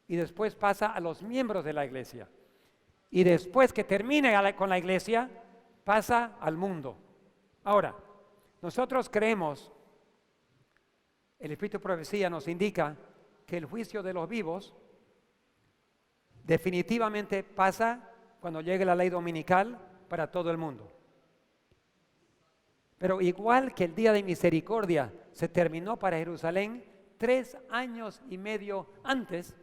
y después pasa a los miembros de la iglesia. Y después que termine con la iglesia, pasa al mundo. Ahora, nosotros creemos, el Espíritu de Profecía nos indica que el juicio de los vivos definitivamente pasa cuando llegue la ley dominical para todo el mundo. Pero igual que el día de misericordia se terminó para Jerusalén 3 años y medio antes,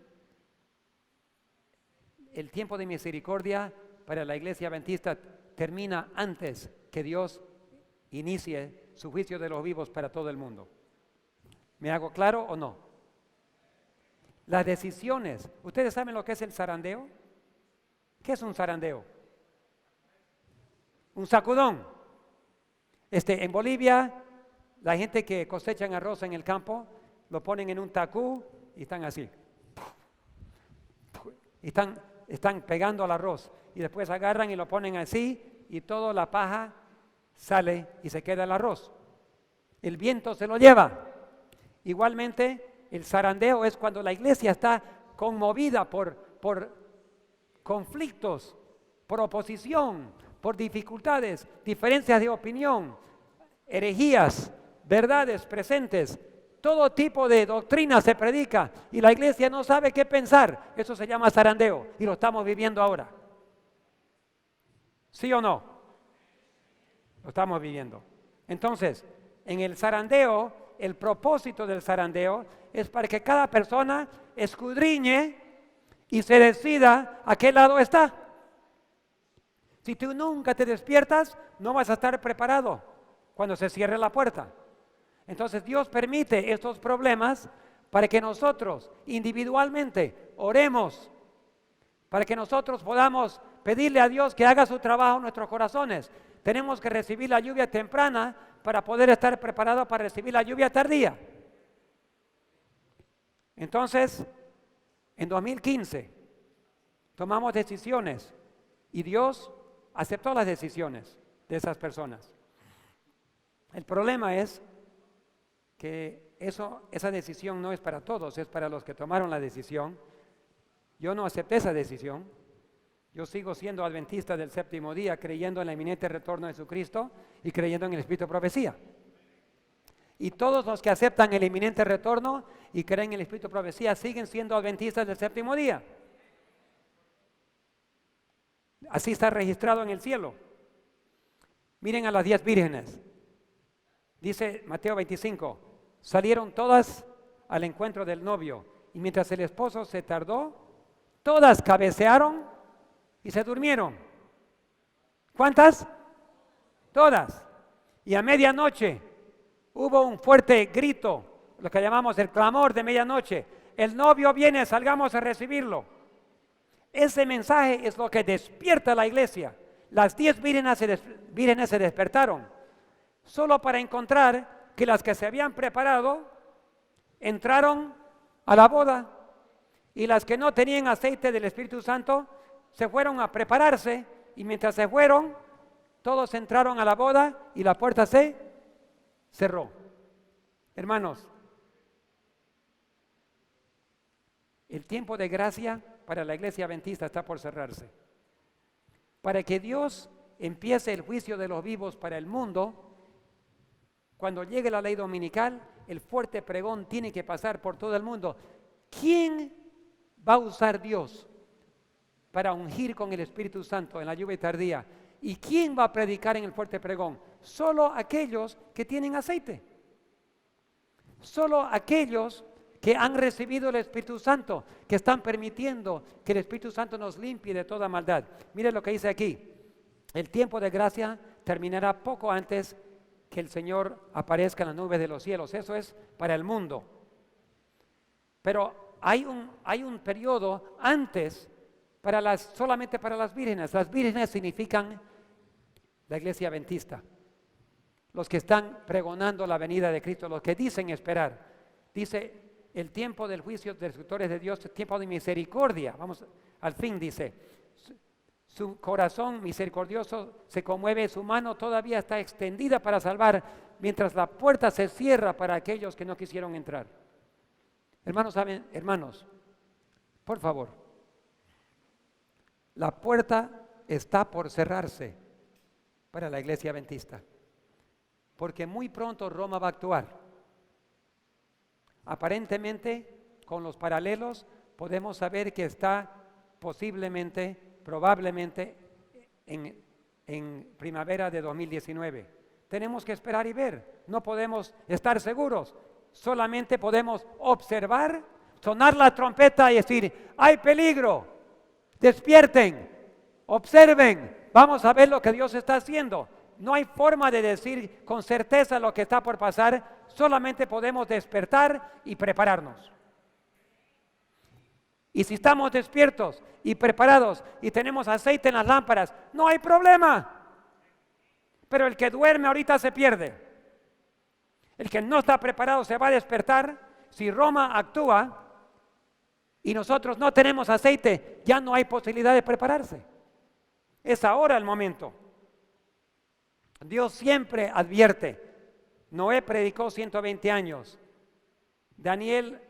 el tiempo de misericordia para la iglesia adventista termina antes que Dios inicie su juicio de los vivos para todo el mundo. ¿Me hago claro o no? Las decisiones. ¿Ustedes saben lo que es el zarandeo? ¿Qué es un zarandeo? Un sacudón. En Bolivia, la gente que cosechan arroz en el campo, lo ponen en un tacú y están así. Y están pegando al arroz. Y después agarran y lo ponen así y toda la paja sale y se queda el arroz. El viento se lo lleva. Igualmente, el zarandeo es cuando la iglesia está conmovida por conflictos, por oposición, por dificultades, diferencias de opinión, herejías, verdades presentes. Todo tipo de doctrina se predica y la iglesia no sabe qué pensar. Eso se llama zarandeo y lo estamos viviendo ahora. ¿Sí o no? Lo estamos viviendo. Entonces, en el zarandeo, el propósito del zarandeo es para que cada persona escudriñe y se decida a qué lado está. Si tú nunca te despiertas, no vas a estar preparado cuando se cierre la puerta. Entonces Dios permite estos problemas para que nosotros individualmente oremos, para que nosotros podamos pedirle a Dios que haga su trabajo en nuestros corazones. Tenemos que recibir la lluvia temprana para poder estar preparados para recibir la lluvia tardía. Entonces, en 2015 tomamos decisiones y Dios aceptó las decisiones de esas personas. El problema es que esa decisión no es para todos, es para los que tomaron la decisión. Yo no acepté esa decisión. Yo sigo siendo adventista del séptimo día, creyendo en el inminente retorno de Jesucristo y creyendo en el Espíritu de Profecía. Y todos los que aceptan el inminente retorno y creen en el Espíritu de Profecía siguen siendo adventistas del séptimo día. Así está registrado en el cielo. Miren a las 10 vírgenes. Dice Mateo 25, salieron todas al encuentro del novio y mientras el esposo se tardó, todas cabecearon y se durmieron. ¿Cuántas? Todas. Y a medianoche hubo un fuerte grito, lo que llamamos el clamor de medianoche. El novio viene, salgamos a recibirlo. Ese mensaje es lo que despierta a la iglesia. Las 10 vírgenes se despertaron solo para encontrar que las que se habían preparado entraron a la boda y las que no tenían aceite del Espíritu Santo se fueron a prepararse y mientras se fueron todos entraron a la boda y la puerta se cerró. Hermanos, el tiempo de gracia para la iglesia adventista está por cerrarse. Para que Dios empiece el juicio de los vivos para el mundo, cuando llegue la ley dominical, el fuerte pregón tiene que pasar por todo el mundo. ¿Quién va a usar Dios para ungir con el Espíritu Santo en la lluvia tardía? ¿Y quién va a predicar en el fuerte pregón? Solo aquellos que tienen aceite. Solo aquellos que han recibido el Espíritu Santo, que están permitiendo que el Espíritu Santo nos limpie de toda maldad. Mire lo que dice aquí. El tiempo de gracia terminará poco antes que el Señor aparezca en las nubes de los cielos. Eso es para el mundo. Pero hay un periodo antes solamente para las vírgenes. Las vírgenes significan la iglesia adventista. Los que están pregonando la venida de Cristo, los que dicen esperar. Dice, el tiempo del juicio de los destructores de Dios es tiempo de misericordia. Vamos, al fin dice, su corazón misericordioso se conmueve, su mano todavía está extendida para salvar, mientras la puerta se cierra para aquellos que no quisieron entrar. Hermanos, ¿saben? Hermanos, por favor, la puerta está por cerrarse para la iglesia adventista, porque muy pronto Roma va a actuar. Aparentemente, con los paralelos, podemos saber que está probablemente en primavera de 2019. Tenemos que esperar y ver. No podemos estar seguros. Solamente podemos observar, sonar la trompeta y decir, hay peligro, despierten, observen, vamos a ver lo que Dios está haciendo. No hay forma de decir con certeza lo que está por pasar, solamente podemos despertar y prepararnos. Y si estamos despiertos y preparados y tenemos aceite en las lámparas, no hay problema. Pero el que duerme ahorita se pierde. El que no está preparado se va a despertar. Si Roma actúa y nosotros no tenemos aceite, ya no hay posibilidad de prepararse. Es ahora el momento. Dios siempre advierte. Noé predicó 120 años. Daniel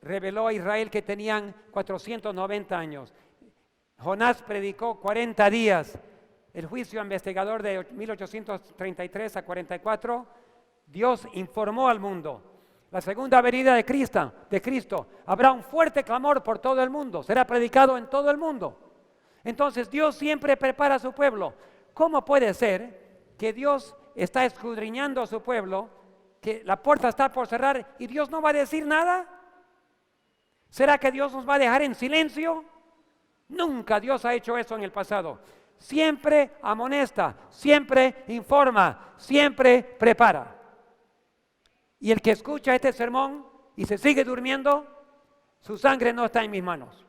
reveló a Israel que tenían 490 años. Jonás predicó 40 días. El juicio investigador de 1833 a 44, Dios informó al mundo. La segunda venida de Cristo, habrá un fuerte clamor por todo el mundo. Será predicado en todo el mundo. Entonces Dios siempre prepara a su pueblo. ¿Cómo puede ser que Dios está escudriñando a su pueblo, que la puerta está por cerrar y Dios no va a decir nada? ¿Será que Dios nos va a dejar en silencio? Nunca Dios ha hecho eso en el pasado. Siempre amonesta, siempre informa, siempre prepara. Y el que escucha este sermón y se sigue durmiendo, su sangre no está en mis manos.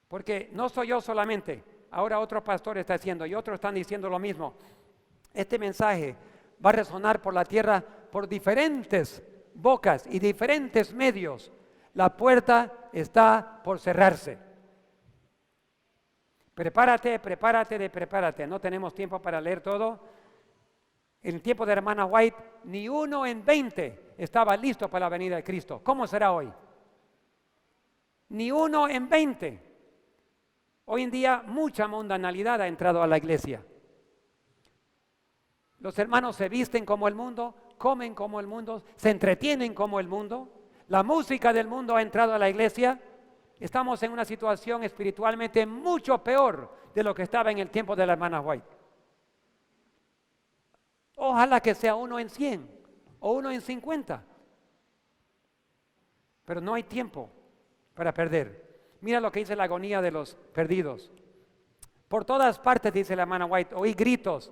Porque no soy yo solamente. Ahora otro pastor está haciendo y otros están diciendo lo mismo. Este mensaje va a resonar por la tierra por diferentes bocas y diferentes medios. La puerta está por cerrarse. Prepárate. No tenemos tiempo para leer todo. En el tiempo de hermana White, ni 1 en 20 estaba listo para la venida de Cristo. ¿Cómo será hoy? Ni 1 en 20. Hoy en día mucha mundanalidad ha entrado a la iglesia. Los hermanos se visten como el mundo, comen como el mundo, se entretienen como el mundo. La música del mundo ha entrado a la iglesia. Estamos en una situación espiritualmente mucho peor de lo que estaba en el tiempo de la hermana White. Ojalá que sea 1 en 100 o 1 en 50. Pero no hay tiempo para perder. Mira lo que dice la agonía de los perdidos. Por todas partes, dice la hermana White, oí gritos.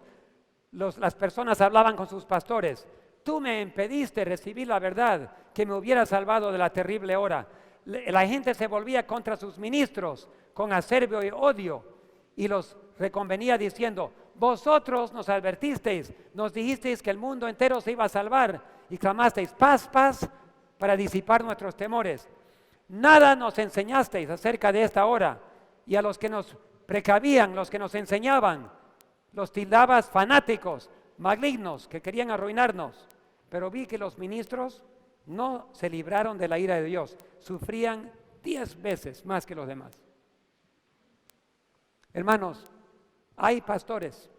Las personas hablaban con sus pastores. Tú me impediste recibir la verdad que me hubiera salvado de la terrible hora. La gente se volvía contra sus ministros con acerbio y odio y los reconvenía diciendo, vosotros nos advertisteis, nos dijisteis que el mundo entero se iba a salvar y clamasteis paz, paz para disipar nuestros temores. Nada nos enseñasteis acerca de esta hora y a los que nos precavían, los que nos enseñaban, los tildabas fanáticos, malignos que querían arruinarnos, pero vi que los ministros no se libraron de la ira de Dios, sufrían 10 veces más que los demás. Hermanos, hay pastores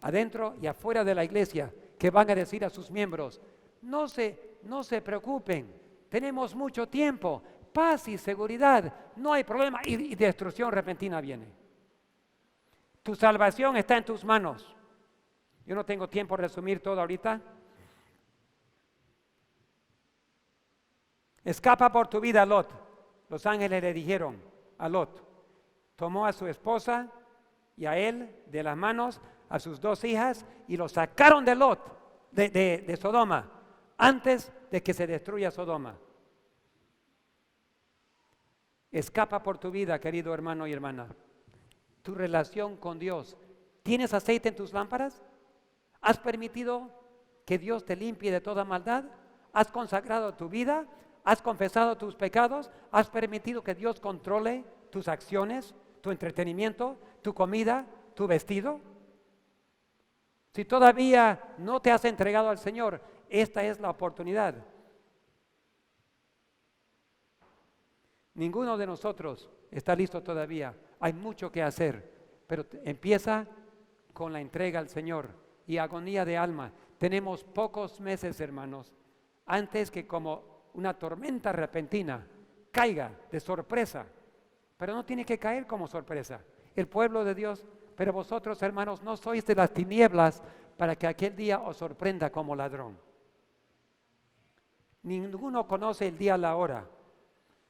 adentro y afuera de la iglesia que van a decir a sus miembros, no se preocupen, tenemos mucho tiempo, paz y seguridad, no hay problema, y destrucción repentina viene. Tu salvación está en tus manos. Yo no tengo tiempo de resumir todo ahorita. Escapa por tu vida, Lot. Los ángeles le dijeron a Lot, tomó a su esposa y a él de las manos, a sus 2 hijas, y los sacaron de Lot, de Sodoma, antes de que se destruya Sodoma. Escapa por tu vida, querido hermano y hermana. Tu relación con Dios. ¿Tienes aceite en tus lámparas? ¿Has permitido que Dios te limpie de toda maldad? ¿Has consagrado tu vida? ¿Has confesado tus pecados? ¿Has permitido que Dios controle tus acciones, tu entretenimiento, tu comida, tu vestido? Si todavía no te has entregado al Señor, esta es la oportunidad. Ninguno de nosotros está listo todavía. Hay mucho que hacer, pero empieza con la entrega al Señor y agonía de alma. Tenemos pocos meses, hermanos, antes que como una tormenta repentina caiga de sorpresa, pero no tiene que caer como sorpresa. El pueblo de Dios, pero vosotros, hermanos, no sois de las tinieblas para que aquel día os sorprenda como ladrón. Ninguno conoce el día, la hora.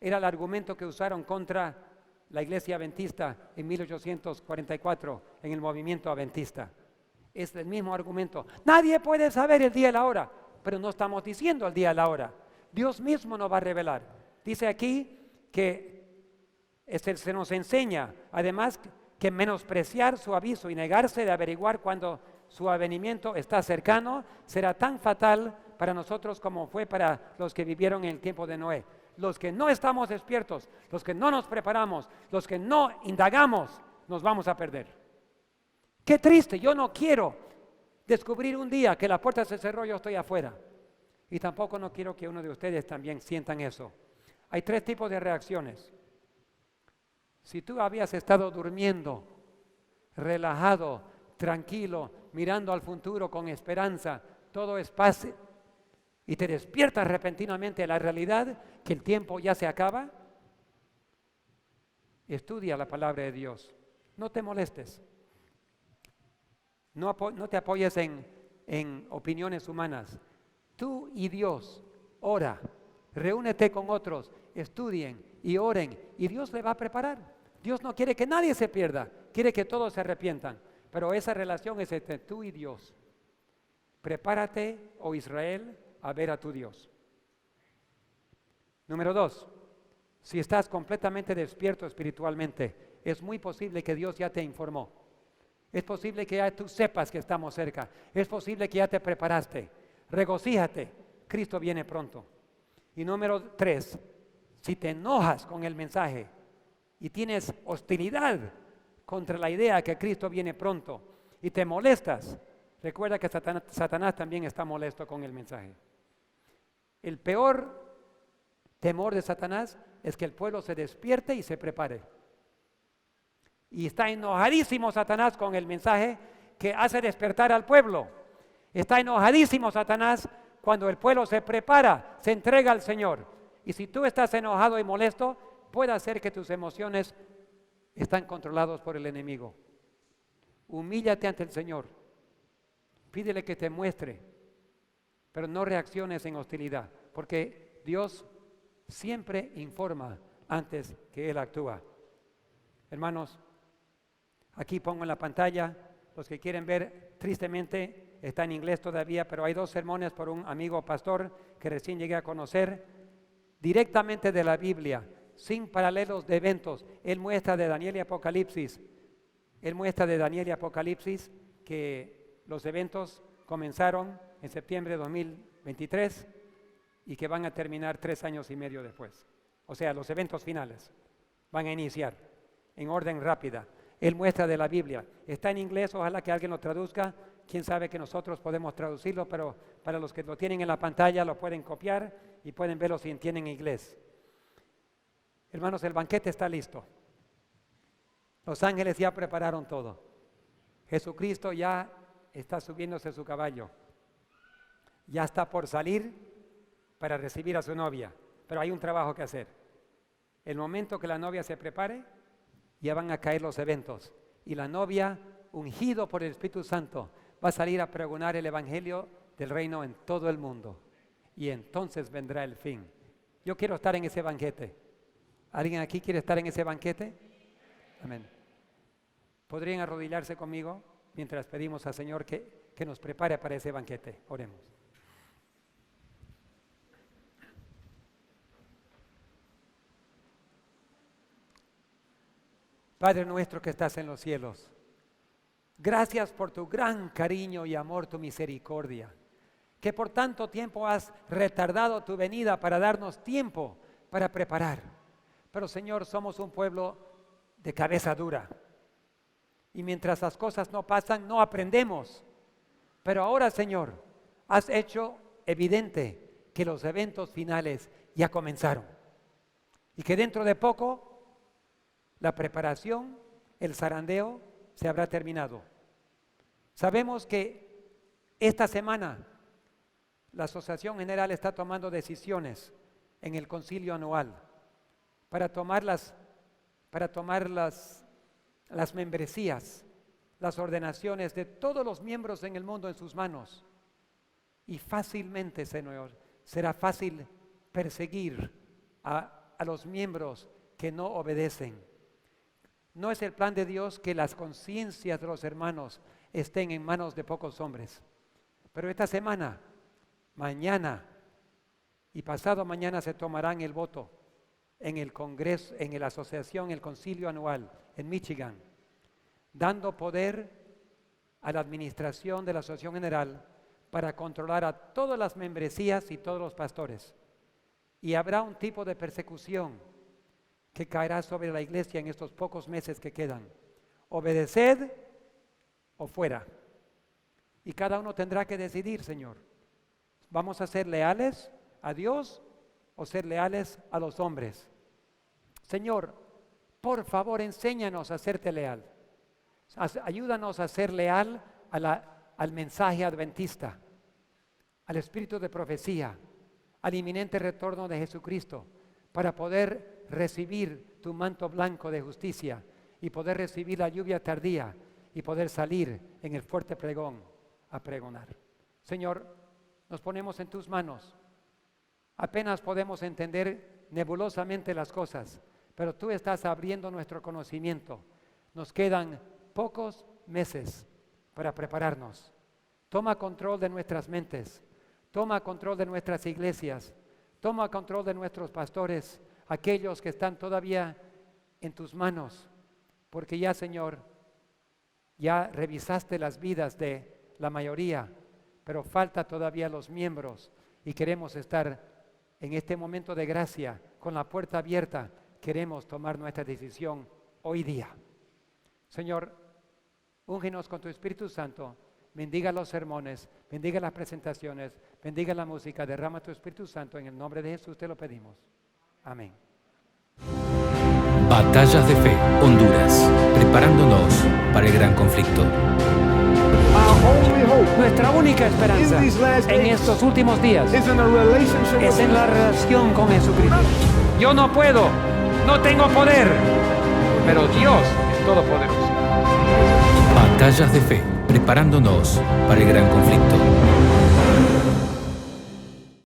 Era el argumento que usaron contra la iglesia adventista en 1844, en el movimiento adventista. Es el mismo argumento. Nadie puede saber el día y la hora, pero no estamos diciendo el día y la hora. Dios mismo nos va a revelar. Dice aquí que se nos enseña, además, que menospreciar su aviso y negarse de averiguar cuando su avenimiento está cercano será tan fatal para nosotros como fue para los que vivieron en el tiempo de Noé. Los que no estamos despiertos, los que no nos preparamos, los que no indagamos, nos vamos a perder. Qué triste, yo no quiero descubrir un día que la puerta se cerró y yo estoy afuera. Y tampoco no quiero que uno de ustedes también sientan eso. Hay 3 tipos de reacciones. Si tú habías estado durmiendo, relajado, tranquilo, mirando al futuro con esperanza, todo es paz, y te despiertas repentinamente a la realidad que el tiempo ya se acaba, estudia la palabra de Dios. No te molestes. No te apoyes en opiniones humanas. Tú y Dios, ora, reúnete con otros, estudien y oren, y Dios le va a preparar. Dios no quiere que nadie se pierda, quiere que todos se arrepientan, pero esa relación es entre tú y Dios. Prepárate, oh Israel, a ver a tu Dios. Número 2, si estás completamente despierto espiritualmente, es muy posible que Dios ya te informó. Es posible que ya tú sepas que estamos cerca. Es posible que ya te preparaste. Regocíjate, Cristo viene pronto. Y número 3, si te enojas con el mensaje y tienes hostilidad contra la idea que Cristo viene pronto y te molestas, recuerda que Satanás también está molesto con el mensaje. El peor temor de Satanás es que el pueblo se despierte y se prepare. Y está enojadísimo Satanás con el mensaje que hace despertar al pueblo. Está enojadísimo Satanás cuando el pueblo se prepara, se entrega al Señor. Y si tú estás enojado y molesto, puede ser que tus emociones están controladas por el enemigo. Humíllate ante el Señor. Pídele que te muestre, pero no reacciones en hostilidad, porque Dios siempre informa antes que Él actúa. Hermanos, aquí pongo en la pantalla, los que quieren ver, tristemente está en inglés todavía, pero hay 2 sermones por un amigo pastor que recién llegué a conocer, directamente de la Biblia, sin paralelos de eventos. Él muestra de Daniel y Apocalipsis, que los eventos comenzaron en septiembre de 2023 y que van a terminar 3 años y medio después. O sea, los eventos finales van a iniciar en orden rápida. Él muestra de la Biblia. Está en inglés, ojalá que alguien lo traduzca. Quién sabe que nosotros podemos traducirlo, pero para los que lo tienen en la pantalla lo pueden copiar y pueden verlo si entienden inglés. Hermanos, el banquete está listo. Los ángeles ya prepararon todo. Jesucristo ya está subiéndose a su caballo. Ya está por salir para recibir a su novia. Pero hay un trabajo que hacer. El momento que la novia se prepare, ya van a caer los eventos. Y la novia, ungido por el Espíritu Santo, va a salir a pregonar el Evangelio del reino en todo el mundo. Y entonces vendrá el fin. Yo quiero estar en ese banquete. ¿Alguien aquí quiere estar en ese banquete? Amén. ¿Podrían arrodillarse conmigo mientras pedimos al Señor que nos prepare para ese banquete? Oremos. Padre nuestro que estás en los cielos, gracias por tu gran cariño y amor, tu misericordia, que por tanto tiempo has retardado tu venida para darnos tiempo para preparar. Pero Señor, somos un pueblo de cabeza dura. Y mientras las cosas no pasan, no aprendemos. Pero ahora, Señor, has hecho evidente que los eventos finales ya comenzaron. Y que dentro de poco, la preparación, el zarandeo, se habrá terminado. Sabemos que esta semana la Asociación General está tomando decisiones en el concilio anual para tomar las membresías, las ordenaciones de todos los miembros en el mundo en sus manos. Y fácilmente, Señor, será fácil perseguir a los miembros que no obedecen. No es el plan de Dios que las conciencias de los hermanos estén en manos de pocos hombres. Pero esta semana, mañana y pasado mañana se tomarán el voto en el Congreso, en la asociación, el concilio anual en Michigan, dando poder a la administración de la Asociación General para controlar a todas las membresías y todos los pastores. Y habrá un tipo de persecución que caerá sobre la iglesia en estos pocos meses que quedan. Obedeced o fuera. Y cada uno tendrá que decidir, Señor. ¿Vamos a ser leales a Dios o ser leales a los hombres? Señor, por favor, enséñanos a serte leal. Ayúdanos a ser leal al mensaje adventista, al espíritu de profecía, al inminente retorno de Jesucristo, para poder recibir tu manto blanco de justicia y poder recibir la lluvia tardía y poder salir en el fuerte pregón a pregonar. Señor, nos ponemos en tus manos. Apenas podemos entender nebulosamente las cosas, pero tú estás abriendo nuestro conocimiento. Nos quedan pocos meses para prepararnos. Toma control de nuestras mentes, toma control de nuestras iglesias, toma control de nuestros pastores, aquellos que están todavía en tus manos, porque ya, Señor, ya revisaste las vidas de la mayoría, pero falta todavía los miembros y queremos estar en este momento de gracia, con la puerta abierta, queremos tomar nuestra decisión hoy día. Señor, úngenos con tu Espíritu Santo, bendiga los sermones, bendiga las presentaciones, bendiga la música, derrama tu Espíritu Santo, en el nombre de Jesús te lo pedimos. Amén. Batallas de Fe, Honduras, preparándonos para el gran conflicto. Nuestra única esperanza en estos últimos días es en la relación con Jesucristo. Yo no puedo, no tengo poder, pero Dios es todopoderoso. Batallas de Fe, preparándonos para el gran conflicto.